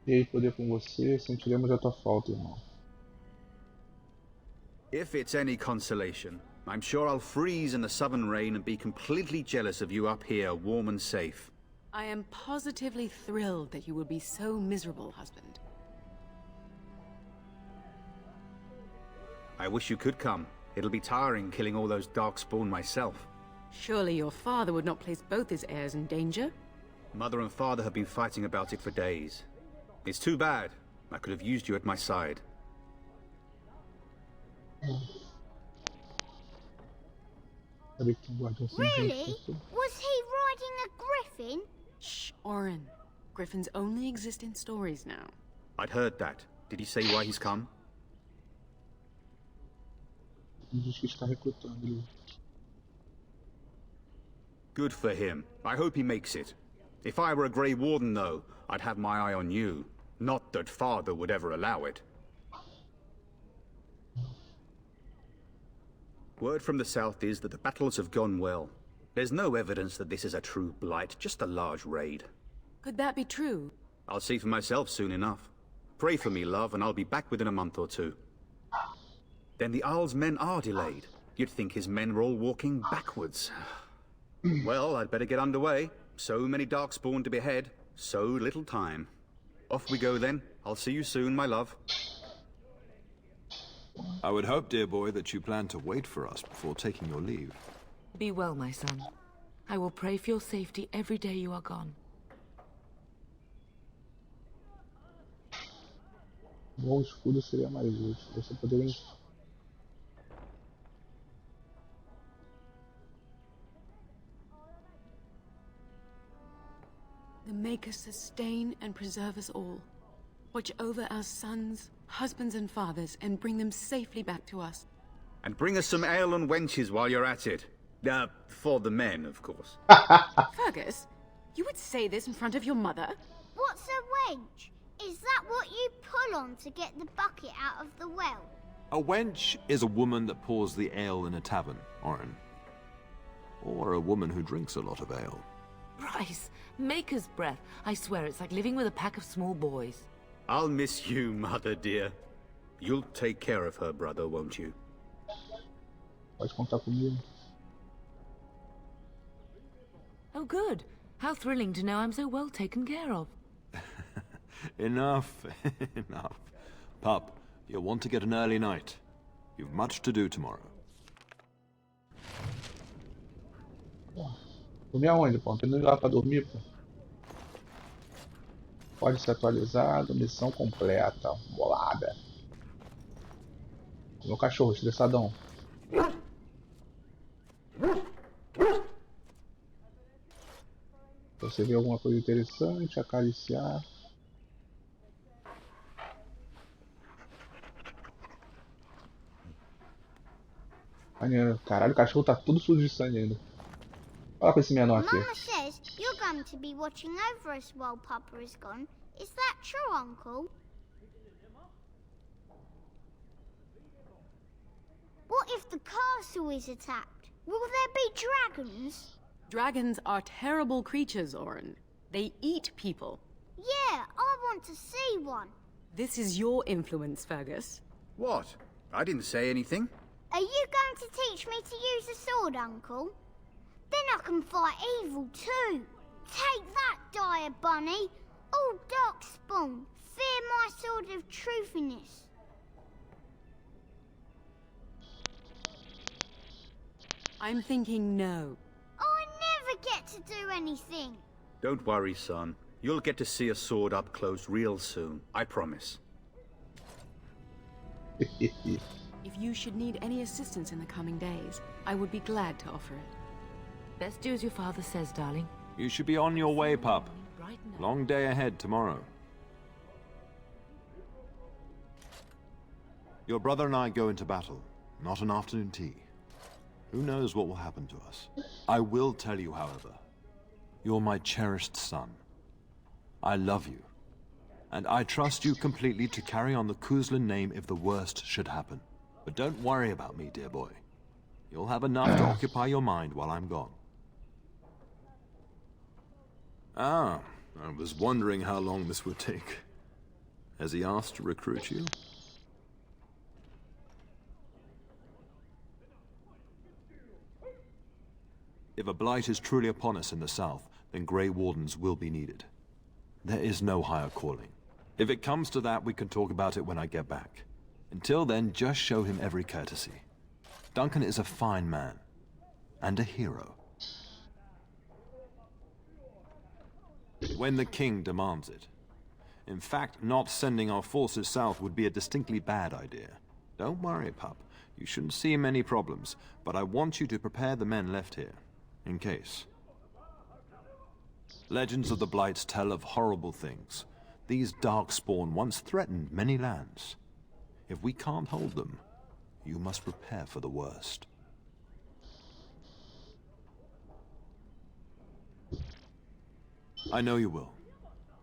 E aí, poder com você, sentiremos a tua falta, irmão. If it's any consolation, I'm sure I'll freeze in the southern rain and be completely jealous of you up here, warm and safe. I am positively thrilled that you will be so miserable, husband. I wish you could come. It'll be tiring killing all those darkspawn myself. Surely your father would not place both his heirs in danger? Mother and father have been fighting about it for days. It's too bad. I could have used you at my side. Really? Was he riding a griffin? Shh, Oren. Griffins only exist in stories now. I'd heard that. Did he say why he's come? Diz que está recrutando ele. Good for him. I hope he makes it. If I were a Grey Warden, though, I'd have my eye on you. Not that father would ever allow it. Word from the south is that the battles have gone well. There's no evidence that this is a true blight, just a large raid. Could that be true? I'll see for myself soon enough. Pray for me, love, and I'll be back within a month or two. Then the Arl's men are delayed. You'd think his men were all walking backwards. Well, I'd better get underway. So many darkspawn to behead, so little time. Off we go then. I'll see you soon, my love. I would hope, dear boy, that you plan to wait for us before taking your leave. Be well, my son. I will pray for your safety every day you are gone. Bom escudo seria mais útil. Você poderia... The Maker sustain and preserve us all. Watch over our sons, husbands and fathers, and bring them safely back to us. And bring us some ale and wenches while you're at it. For the men, of course. Fergus, you would say this in front of your mother? What's a wench? Is that what you pull on to get the bucket out of the well? A wench is a woman that pours the ale in a tavern, Orin. Or a woman who drinks a lot of ale. Bryce, Maker's breath. I swear it's like living with a pack of small boys. I'll miss you, mother dear. You'll take care of her, brother, won't you? Pode contar comigo. Oh, good. How thrilling to know I'm so well taken care of. Enough, enough. Pup, you'll want to get an early night. You've much to do tomorrow. Dormir aonde, pô? Não tem nem lugar pra dormir, pô. Pode ser atualizado, missão completa, bolada. Meu cachorro, estressadão. Você vê alguma coisa interessante, acariciar. Maneiro. Caralho, o cachorro tá tudo sujo de sangue ainda. Olha com esse menor aqui. Mama says you're going to be watching over us while Papa is gone. Is that true, Uncle? What if the castle is attacked? Will there be dragons? Dragons are terrible creatures, Orin. They eat people. Yeah, I want to see one. This is your influence, Fergus. What? I didn't say anything. Are you going to teach me to use a sword, Uncle? Then I can fight evil too. Take that, dire bunny. All darkspawn, fear my sword of truthiness. I'm thinking no. I never get to do anything. Don't worry, son. You'll get to see a sword up close real soon. I promise. If you should need any assistance in the coming days, I would be glad to offer it. Best do as your father says, darling. You should be on your way, pup. Long day ahead tomorrow. Your brother and I go into battle, not an afternoon tea. Who knows what will happen to us? I will tell you, however, you're my cherished son. I love you, and I trust you completely to carry on the Kuzlin name if the worst should happen. But don't worry about me, dear boy. You'll have enough to occupy your mind while I'm gone. Ah, I was wondering how long this would take. Has he asked to recruit you? If a blight is truly upon us in the south, then Grey Wardens will be needed. There is no higher calling. If it comes to that, we can talk about it when I get back. Until then, just show him every courtesy. Duncan is a fine man, and a hero. When the king demands it. In fact, not sending our forces south would be a distinctly bad idea. Don't worry, pup. You shouldn't see many problems, but I want you to prepare the men left here, in case. Legends of the Blights tell of horrible things. These darkspawn once threatened many lands. If we can't hold them, you must prepare for the worst. I know you will.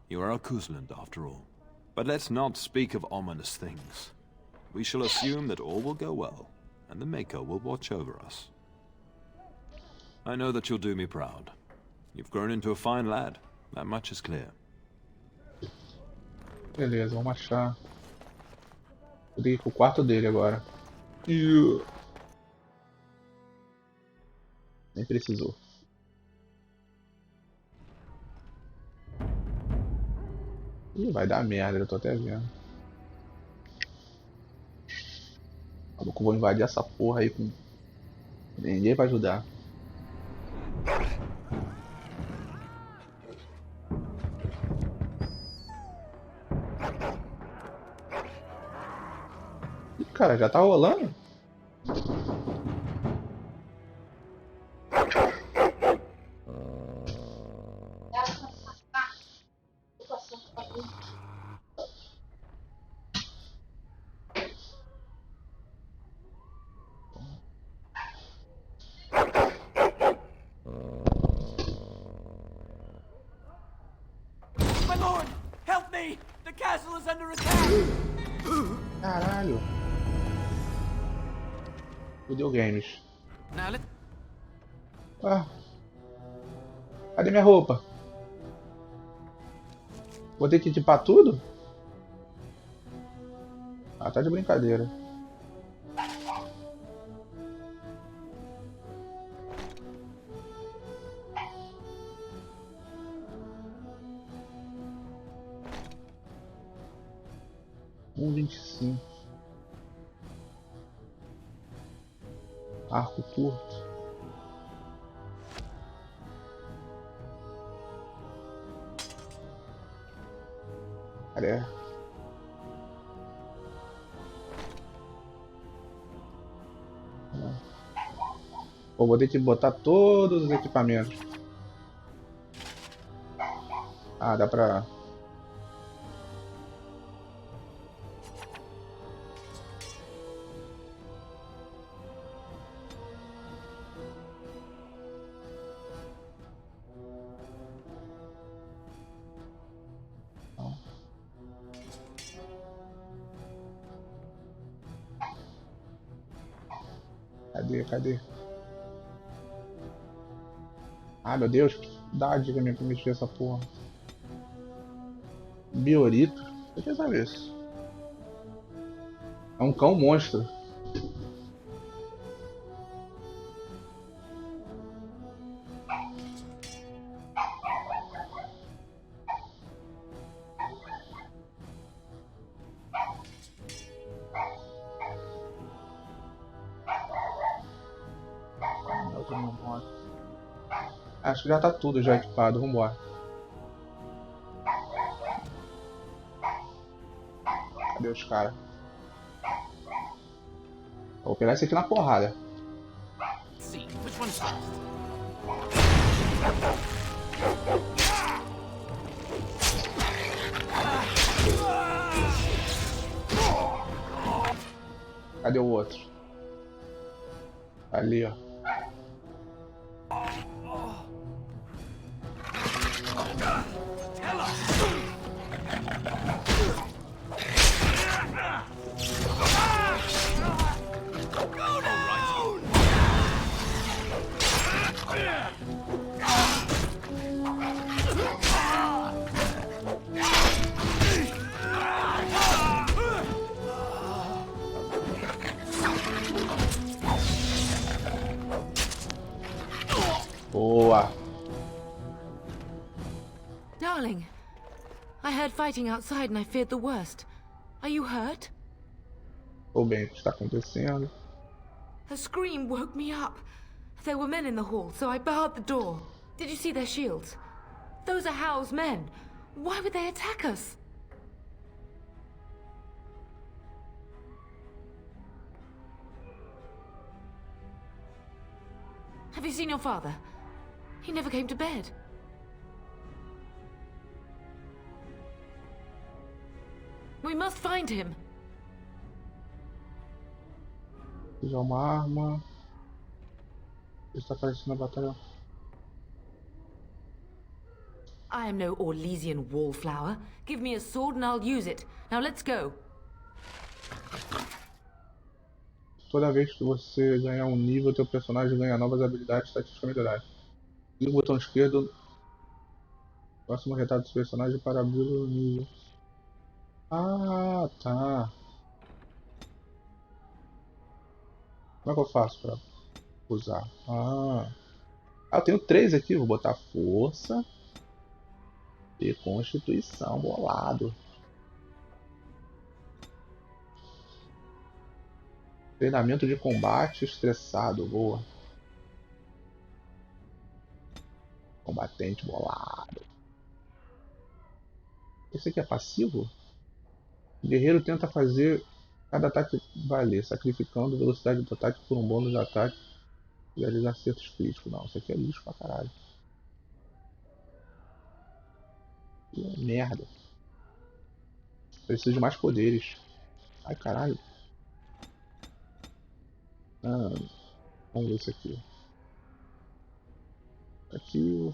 You are a Kuzland, after all. But let's not speak of ominous things. We shall assume that all will go well, and the Maker will watch over us. I know that you'll do me proud. You've grown into a fine lad. That much is clear. Beleza, vamos achar. Eu tenho que ir pro quarto dele agora. Nem precisou. Ih, vai dar merda, eu tô até vendo. Eu vou invadir essa porra aí com... Ninguém vai ajudar. Ih, cara, já tá rolando? My lord, help me! The castle is under attack! Caralho. Videogames. Ah. Cadê minha roupa? Vou ter que equipar tudo? Ah, tá de brincadeira. Um 25. Arco curto. Cara, vou ter que botar todos os equipamentos. Ah, dá pra... Cadê? Ah, meu Deus, dá a dica minha pra mexer essa porra. Biorito? Eu quero saber isso. É um cão monstro. Acho que já tá tudo já equipado, vambora. Cadê os caras? Vou pegar esse aqui na porrada. Cadê o outro? Ali, ó. Boa. Darling, I heard fighting outside and I feared the worst. Are you hurt? Tô bem, o que está acontecendo? A scream woke me up. There were men in the hall, so I barred the door. Did you see their shields? Those are Howe's men. Why would they attack us? Have you seen your father? He never came to bed. We must find him. Usar uma arma. Está aparecendo na batalha. I am no Orlesian wallflower. Give me a sword and I'll use it. Now let's go. Toda vez que você ganhar um nível, teu personagem ganha novas habilidades estatísticas melhoradas. Clique no botão esquerdo. Próximo retrato do personagem para abrir o nível. Ah, tá. Como é que eu faço pra usar? Eu tenho 3 aqui. Vou botar força e constituição. Bolado. Treinamento de combate estressado. Boa. Combatente bolado. Esse aqui é passivo? O guerreiro tenta fazer cada ataque valer, sacrificando velocidade do ataque por um bônus de ataque e realizar acertos críticos. Não, isso aqui é lixo pra caralho. Que merda. Preciso de mais poderes. Ai, caralho. Vamos ver isso aqui. Aqui.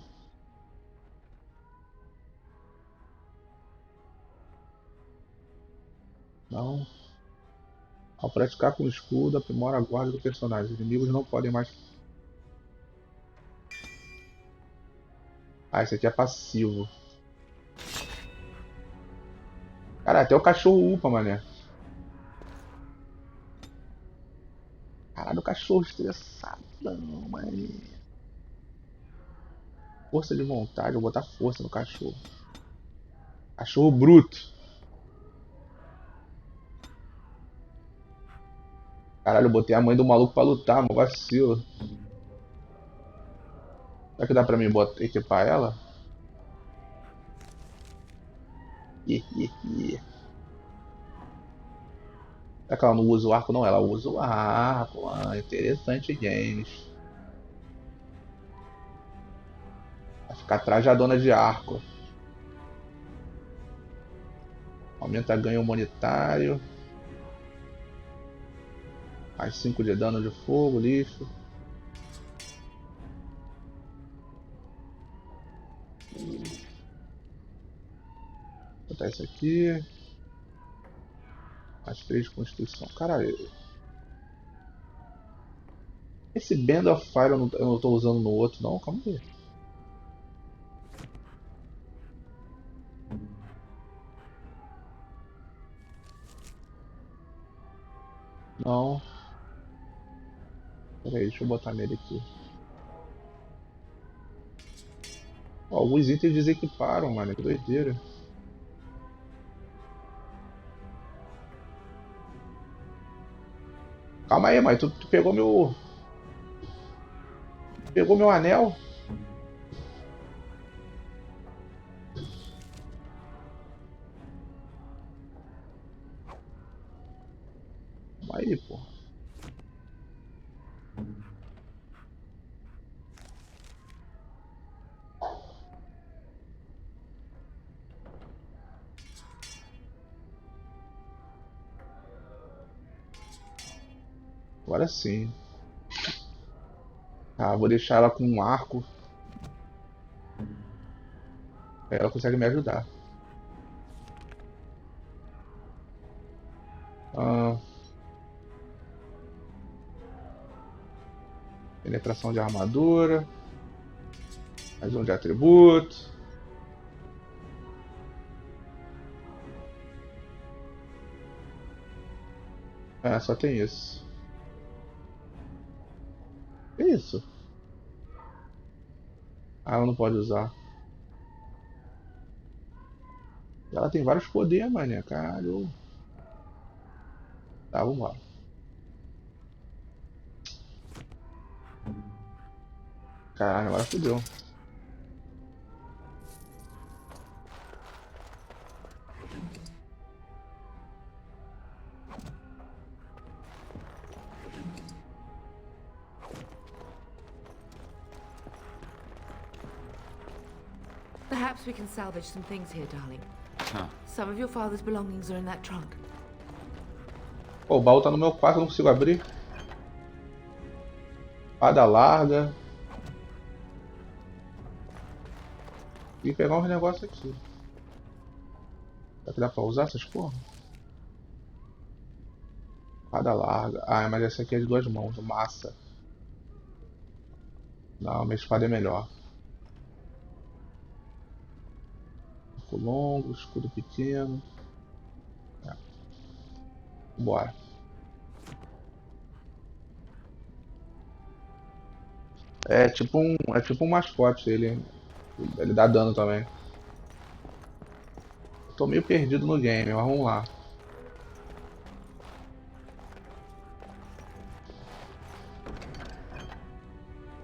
Não. Ao praticar com o escudo, aprimora a guarda do personagem. Os inimigos não podem mais... Ah, esse aqui é passivo. Cara, até o cachorro upa, mané. Caralho, o cachorro estressado. Não, mané. Força de vontade, vou botar força no cachorro. Cachorro bruto. Caralho, eu botei a mãe do maluco pra lutar, meu vacilo. Será que dá pra mim equipar ela? Será que ela não usa o arco? Não, ela usa o arco. Interessante, games. Vai ficar trajadona de arco. Aumenta ganho monetário. Mais 5 de dano de fogo, lixo. Vou botar isso aqui. Mais 3 de constituição. Caralho. Esse Band of Fire eu não tô usando no outro não, calma aí. Não. Pera aí, deixa eu botar nele aqui. Ó, alguns itens desequiparam, mano, que doideira. Calma aí, mãe, tu pegou meu... Pegou meu anel? Calma aí, porra. Agora sim. Tá, vou deixar ela com um arco. Aí ela consegue me ajudar. Penetração de armadura. Mais um de atributo. Só tem isso. Que isso? Ela não pode usar. Ela tem vários poderes, mané, caralho. Tá, vambora. Caralho, agora fodeu. Perhaps we can salvage some things here, darling. Huh. Some of your father's belongings are in that trunk. Pô, o baú tá no meu quarto, eu não consigo abrir. Espada larga. E pegar uns negócios aqui. Será que dá pra usar essas porra? Espada larga. Ah, mas essa aqui é de 2 mãos. Massa. Não, minha espada é melhor. Arco longo, escudo pequeno. Bora. É tipo um mascote, ele dá dano também. Eu tô meio perdido no game, mas vamos lá.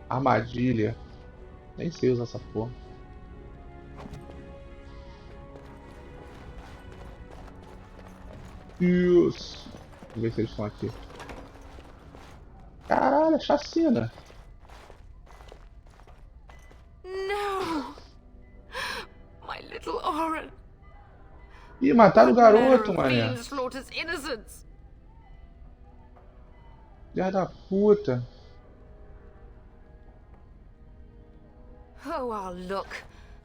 Armadilha. Nem sei usar essa porra. Isso. Vamos ver se eles estão aqui. Caralho, é chacina. No! My little Oren! Ih, mataram o garoto, Manner of mané. fiend slaughters innocents! Filha da puta. Oh, I'll look.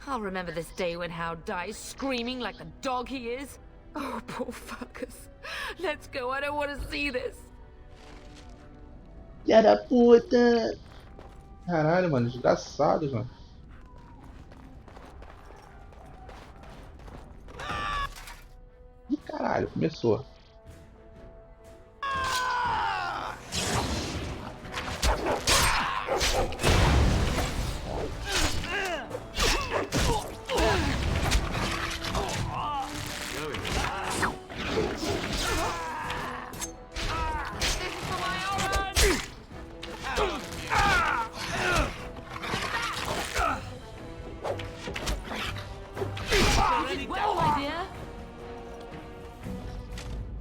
I'll remember this day when Hal dies screaming like the dog he is. Oh, poor fuckers. Let's go, I don't want to see this. Filha da puta. Caralho, mano, desgraçados, mano. Ih, caralho, começou.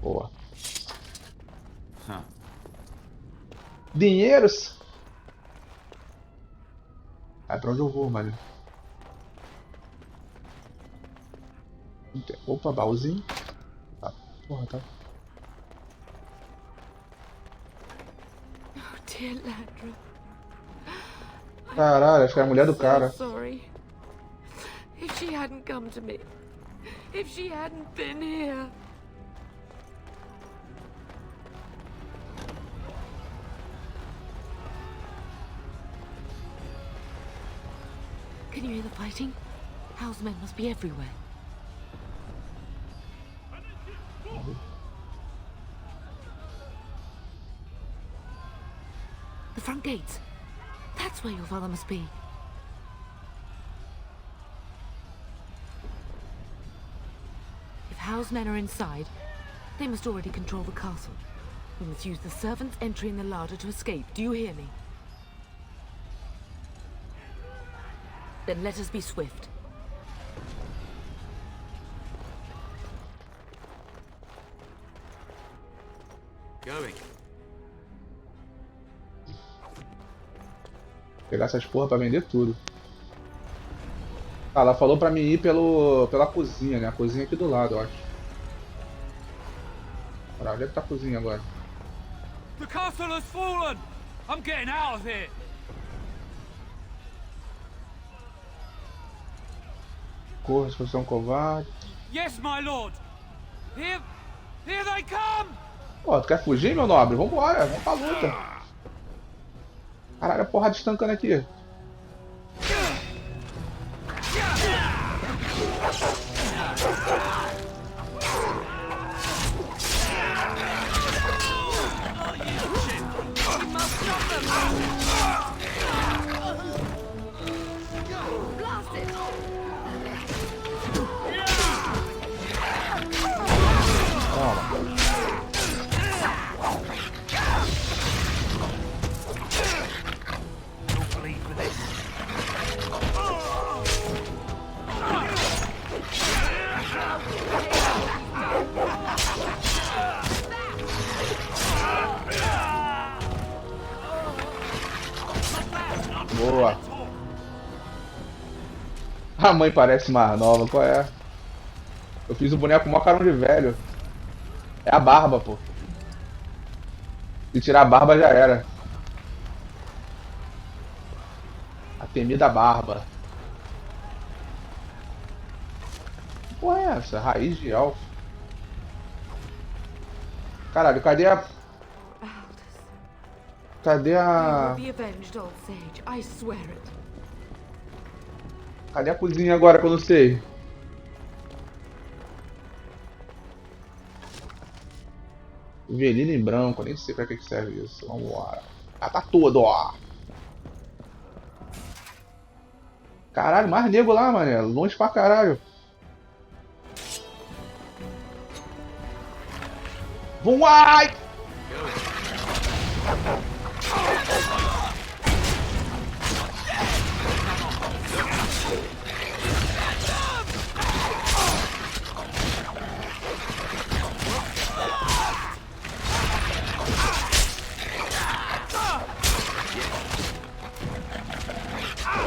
Boa. Dinheiros? Vai pra onde eu vou, mano? Opa, baúzinho. Tá, porra, tá. Oh, dear Landra. Caralho, acho que é a mulher do cara. So sorry. If she hadn't come to me. If she hadn't been here. Can you hear the fighting? Hal's men must be everywhere. The front gates. That's where your father must be. If Hal's men are inside, they must already control the castle. We must use the servants' entry in the larder to escape. Do you hear me? Then let us be swift. Going. Pegar essas porra pra vender tudo. Ah, ela falou pra mim ir pela cozinha, né? A cozinha aqui do lado, eu acho. Olha, onde é que tá a cozinha agora? The castle has fallen! I'm getting out of here! Corra, se você é um covarde. Yes, my lord! Here they come! Pô, tu quer fugir, meu nobre? Vambora, vamos pra luta. Caralho, a porrada estancando aqui. Boa. A mãe parece mais nova, qual é? Eu fiz o boneco mó carão de velho. É a barba, pô. Se tirar a barba já era. A temida barba. Que porra é essa? Raiz de elfo. Caralho, cadê Cadê You a... will be avenged, old sage. I swear it. Cadê a cozinha agora que eu não sei? Velino em branco, nem sei pra que serve isso. Vamos lá. Ah, tá todo, ó. Caralho, mais nego lá, mané. Longe pra caralho. Vamos lá!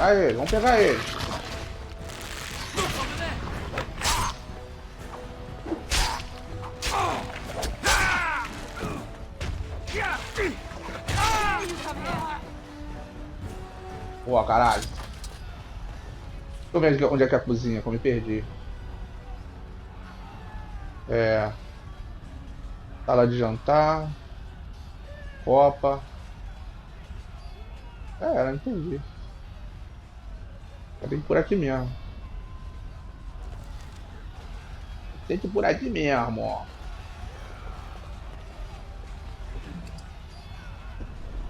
Pegar ele, vamos pegar ele. Pô, caralho. Deixa eu ver onde é que é a cozinha, que eu me perdi. É. Sala de jantar. Copa. É, não entendi. Tem que ir por aqui mesmo. Tem que ir por aqui mesmo, ó.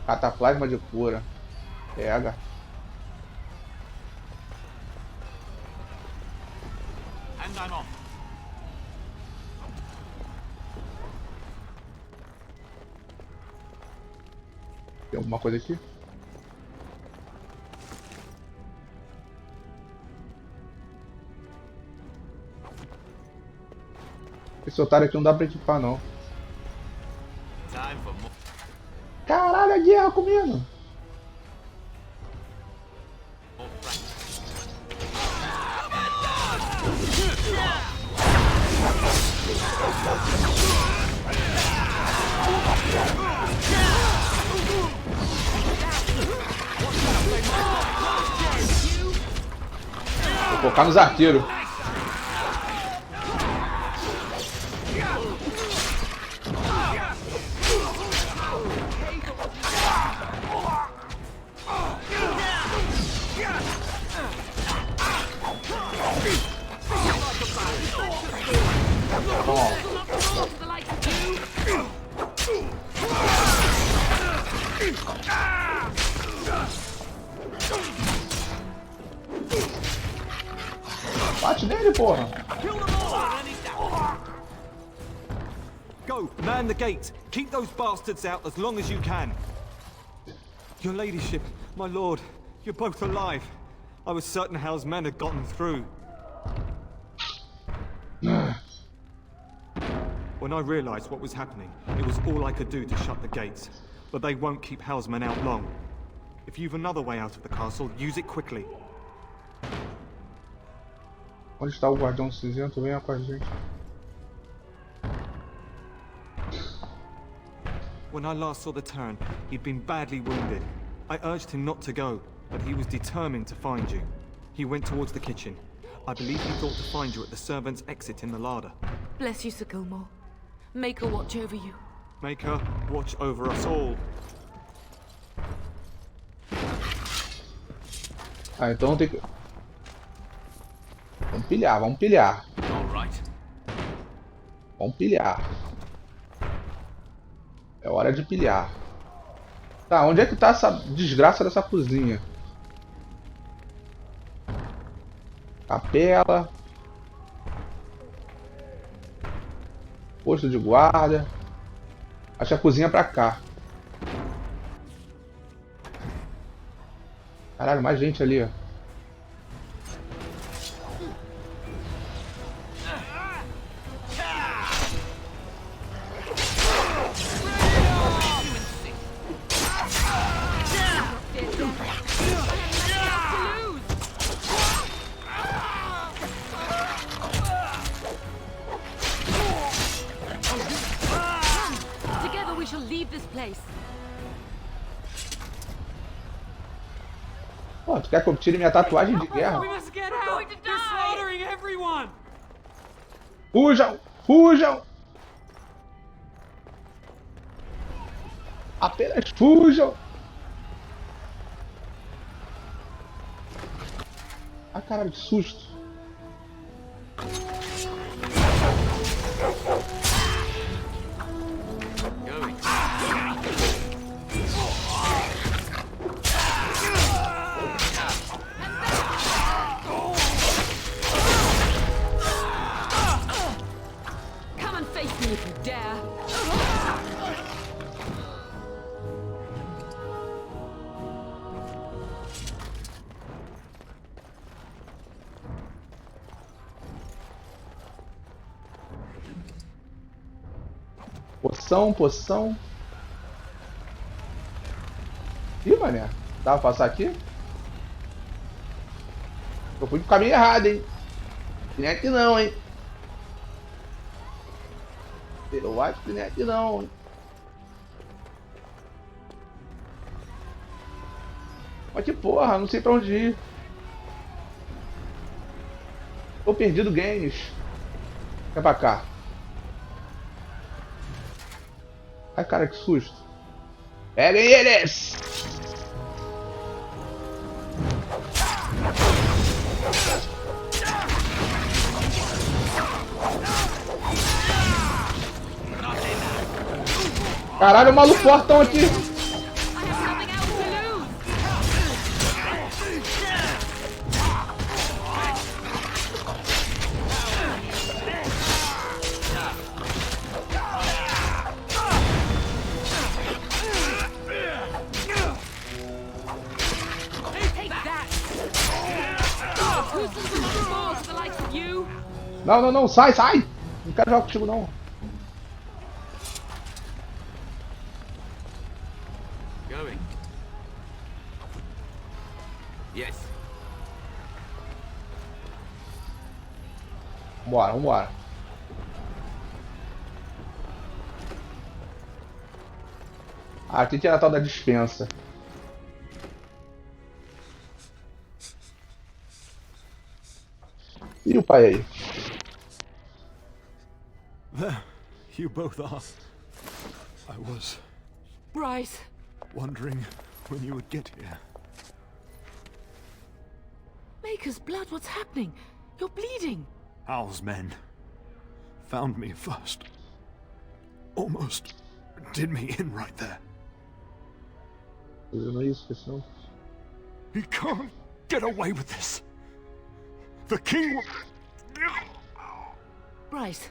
Cataplasma de cura. Pega. Tem alguma coisa aqui? Esse otário aqui não dá pra equipar, não. Caralho, a guerra comendo! Vou focar nos arqueiros. Bate nele, porra! Go, man the gates. Keep those bastards out as long as you can. Your ladyship, my lord, you're both alive. I was certain Hal's men had gotten through. When I realized what was happening, it was all I could do to shut the gates. But they won't keep Hal's men out long. If you've another way out of the castle, use it quickly. Onde está o guardião cinzento? Venha com a gente. When I last saw the Turn, he'd been badly wounded. I urged him not to go, but he was determined to find you. He went towards the kitchen. I believe he thought to find you at the servants' exit in the larder. Bless you, Sir Gilmore. Make her watch over you. Make her watch over us all. Ah, então tem que... Vamos pilhar, vamos pilhar. Vamos pilhar. É hora de pilhar. Tá, onde é que tá essa desgraça dessa cozinha? Capela. Posto de guarda. Acho que a cozinha é pra cá. Caralho, mais gente ali, ó. Together we shall leave this place. Pô, tu quer que eu tire minha tatuagem de guerra? We must get out! They're slaughtering everyone! Fujam! Fujam! Apenas fujam! Ai, caralho, que susto! Come and face me if you dare. Poção, poção. Ih, mané. Dá pra passar aqui? Eu fui pro caminho errado, hein? Nem aqui não, hein? Eu acho que nem aqui não, hein? Mas que porra, não sei pra onde ir. Tô perdido games. Vai pra cá. Ai, cara, que susto. Peguem eles! Caralho, o maluco fortão aqui! Não, não, não, sai, sai! Não quero jogar contigo, não. Going. Yes. Vambora, vambora. Ah, aqui que era a tal da dispensa. E o pai aí? There, you both are. I was Bryce. wondering when you would get here. Maker's blood, what's happening? You're bleeding. Hal's men found me first. Almost did me in right there. He can't get away with this. The king will... Bryce,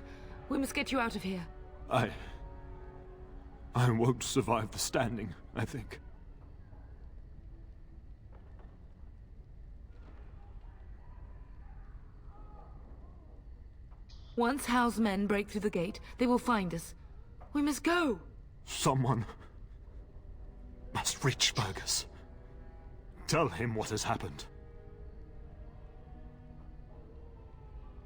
we must get you out of here. I won't survive the standing, I think. Once Hal's men break through the gate, they will find us. We must go. Someone must reach Fergus. Tell him what has happened.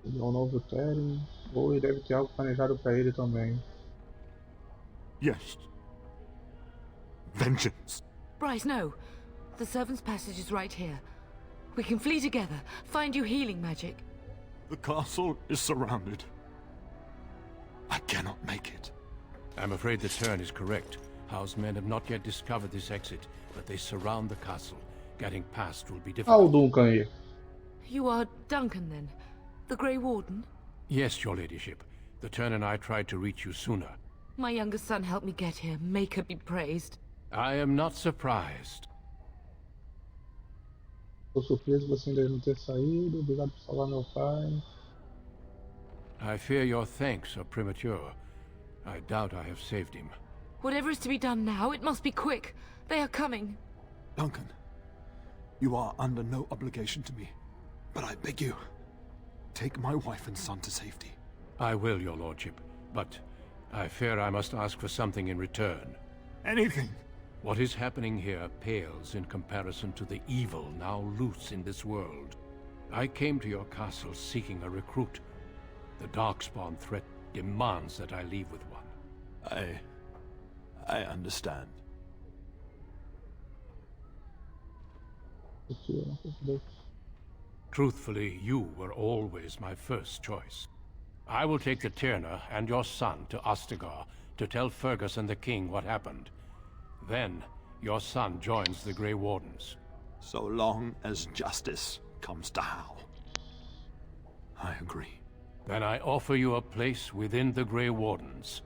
Ele é um novo Terry, ou ele deve ter algo planejado para ele também. Yes. Vengeance. Bryce, no. The servant's passage is right here. We can flee together, find you healing magic. The castle is surrounded. I cannot make it. I'm afraid the turn is correct. House men have not yet discovered this exit, but they surround the castle. Getting past will be difficult. Ah, o Duncan aí. You are Duncan, then? The Grey Warden? Yes, your ladyship. The Turn and I tried to reach you sooner. My younger son helped me get here. Maker be praised. I am not surprised. Tô surpreso você ainda não ter saído. Obrigado por salvar meu pai. I fear your thanks are premature. I doubt I have saved him. Whatever is to be done now, it must be quick. They are coming. Duncan, you are under no obligation to me, but I beg you, take my wife and son to safety. I will, your lordship, but I fear I must ask for something in return. Anything. What is happening here pales in comparison to the evil now loose in this world. I came to your castle seeking a recruit. The Darkspawn threat demands that I leave with one. I understand. Truthfully, you were always my first choice. I will take the Tyrna and your son to Ostagar to tell Fergus and the king what happened. Then, your son joins the Grey Wardens. So long as justice comes to Hal. I agree. Then I offer you a place within the Grey Wardens.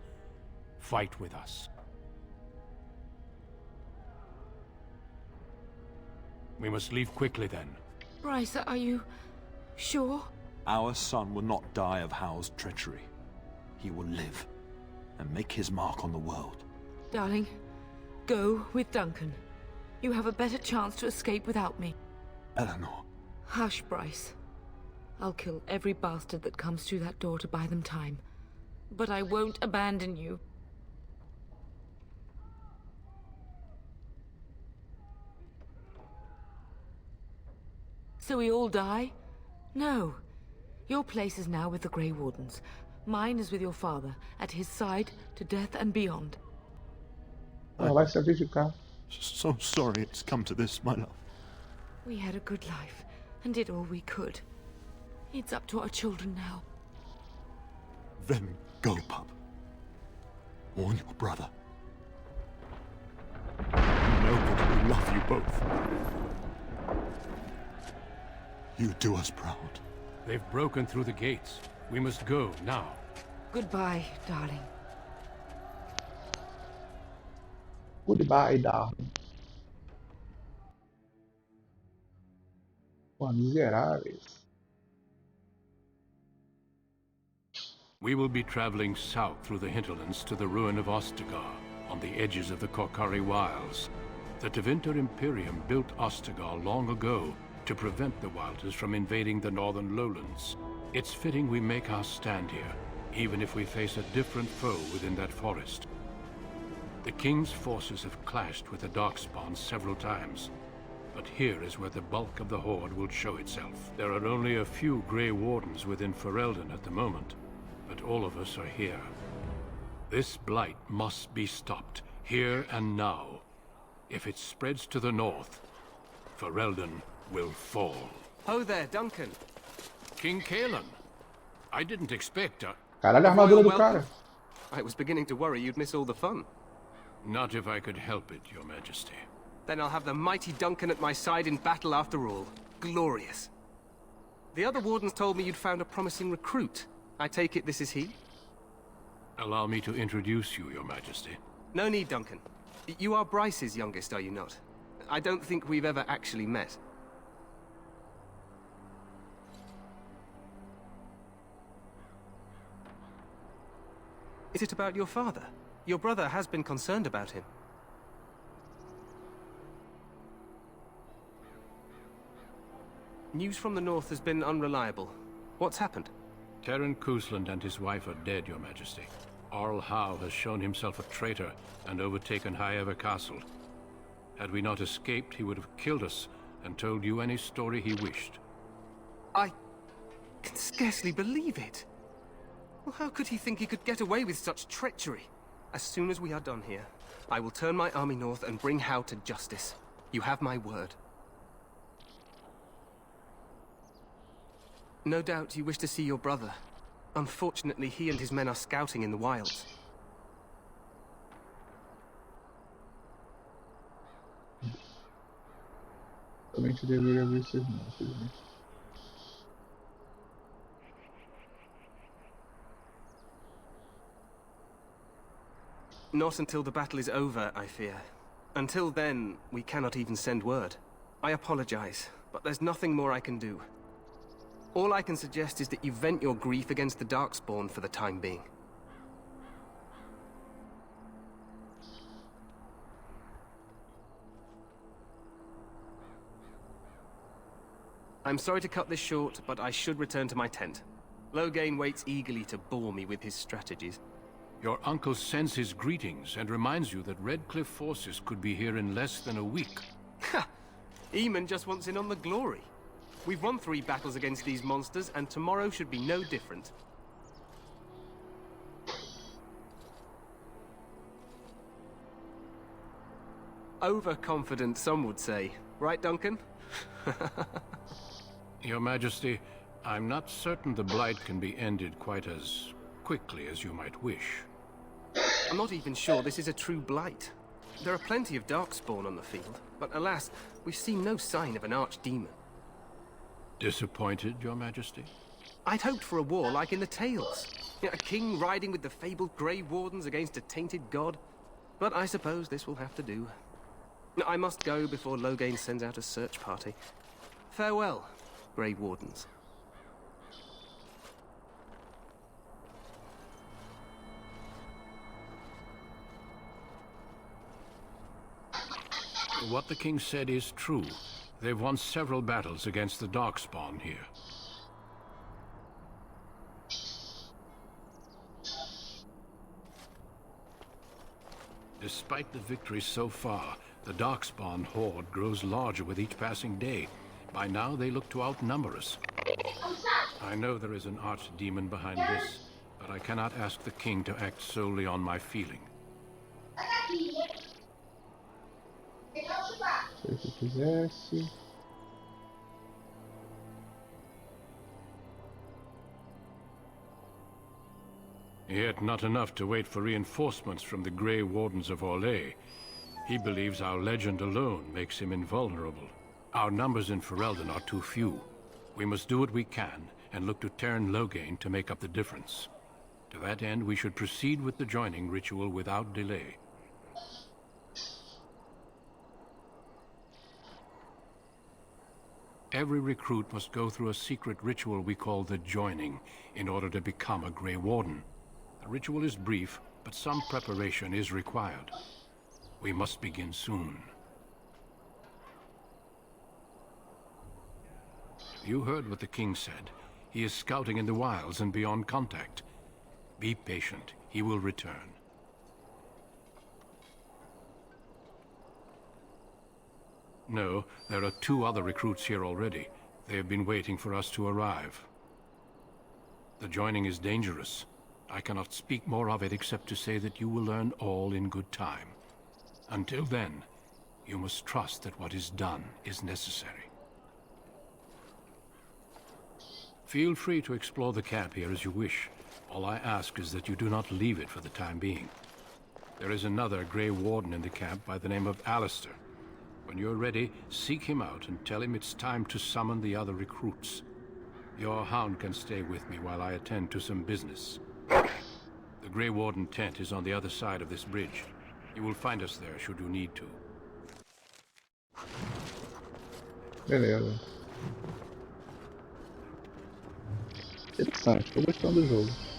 Fight with us. We must leave quickly then. Bryce, are you sure? Our son will not die of Hal's treachery. He will live and make his mark on the world. Darling, go with Duncan. You have a better chance to escape without me. Eleanor. Hush, Bryce. I'll kill every bastard that comes through that door to buy them time. But I won't abandon you. So we all die? No. Your place is now with the Grey Wardens. Mine is with your father, at his side, to death and beyond. Vai sacrificar. So sorry it's come to this, my love. We had a good life, and did all we could. It's up to our children now. Then go, pup. Warn your brother. Know that we love you both. You do us proud. They've broken through the gates. We must go now. Goodbye, darling. Goodbye, darling. Pô, miseráveis. We will be traveling south through the hinterlands to the ruin of Ostagar, on the edges of the Korkari Wilds. The Tevinter Imperium built Ostagar long ago to prevent the Wilders from invading the northern lowlands. It's fitting we make our stand here, even if we face a different foe within that forest. The King's forces have clashed with the Darkspawn several times, but here is where the bulk of the Horde will show itself. There are only a few Grey Wardens within Ferelden at the moment, but all of us are here. This blight must be stopped, here and now. If it spreads to the north, Ferelden will fall. Ho there, Duncan. King Kaelan. I didn't expect a... Caralho, a armadura do cara. I was beginning to worry you'd miss all the fun. Not if I could help it, Your Majesty. Then I'll have the mighty Duncan at my side in battle after all. Glorious. The other wardens told me you'd found a promising recruit. I take it this is he? Allow me to introduce you, Your Majesty. No need, Duncan. You are Bryce's youngest, are you not? I don't think we've ever actually met. Is it about your father? Your brother has been concerned about him. News from the north has been unreliable. What's happened? Terran Kusland and his wife are dead, Your Majesty. Arl Howe has shown himself a traitor and overtaken Highever Castle. Had we not escaped, he would have killed us and told you any story he wished. I can scarcely believe it. Well, how could he think he could get away with such treachery? As soon as we are done here, I will turn my army north and bring Howe to justice. You have my word. No doubt you wish to see your brother. Unfortunately, he and his men are scouting in the wilds. Somente deveria ver seus irmãos, filho. Not until the battle is over, I fear. Until then, we cannot even send word. I apologize, but there's nothing more I can do. All I can suggest is that you vent your grief against the Darkspawn for the time being. I'm sorry to cut this short, but I should return to my tent. Loghain waits eagerly to bore me with his strategies. Your uncle sends his greetings and reminds you that Redcliffe forces could be here in less than a week. Ha! Eamon just wants in on the glory. We've won 3 battles against these monsters, and tomorrow should be no different. Overconfident, some would say. Right, Duncan? Your Majesty, I'm not certain the blight can be ended quite as quickly as you might wish. I'm not even sure this is a true blight. There are plenty of darkspawn on the field, but alas, we've seen no sign of an archdemon. Disappointed, Your Majesty? I'd hoped for a war like in the tales. A king riding with the fabled Grey Wardens against a tainted god. But I suppose this will have to do. I must go before Loghain sends out a search party. Farewell, Grey Wardens. What the king said is true. They've won several battles against the Darkspawn here. Despite the victories so far, the Darkspawn horde grows larger with each passing day. By now, they look to outnumber us. I know there is an archdemon behind this, but I cannot ask the king to act solely on my feeling. Se quisesse. Yet not enough to wait for reinforcements from the Grey Wardens of Orlais. He believes our legend alone makes him invulnerable. Our numbers in Ferelden are too few. We must do what we can and look to Teyrn Loghain to make up the difference. To that end, we should proceed with the joining ritual without delay. Every recruit must go through a secret ritual we call the joining in order to become a Grey Warden. The ritual is brief, but some preparation is required. We must begin soon. You heard what the king said. He is scouting in the wilds and beyond contact. Be patient. He will return. No, there are 2 other recruits here already. They have been waiting for us to arrive. The joining is dangerous. I cannot speak more of it except to say that you will learn all in good time. Until then, you must trust that what is done is necessary. Feel free to explore the camp here as you wish. All I ask is that you do not leave it for the time being. There is another Grey Warden in the camp by the name of Alistair. When you're ready, seek him out and tell him it's time to summon the other recruits. Your hound can stay with me while I attend to some business. The Grey Warden tent is on the other side of this bridge. You will find us there should you need to. Beleza. Interessante, tô gostando do jogo.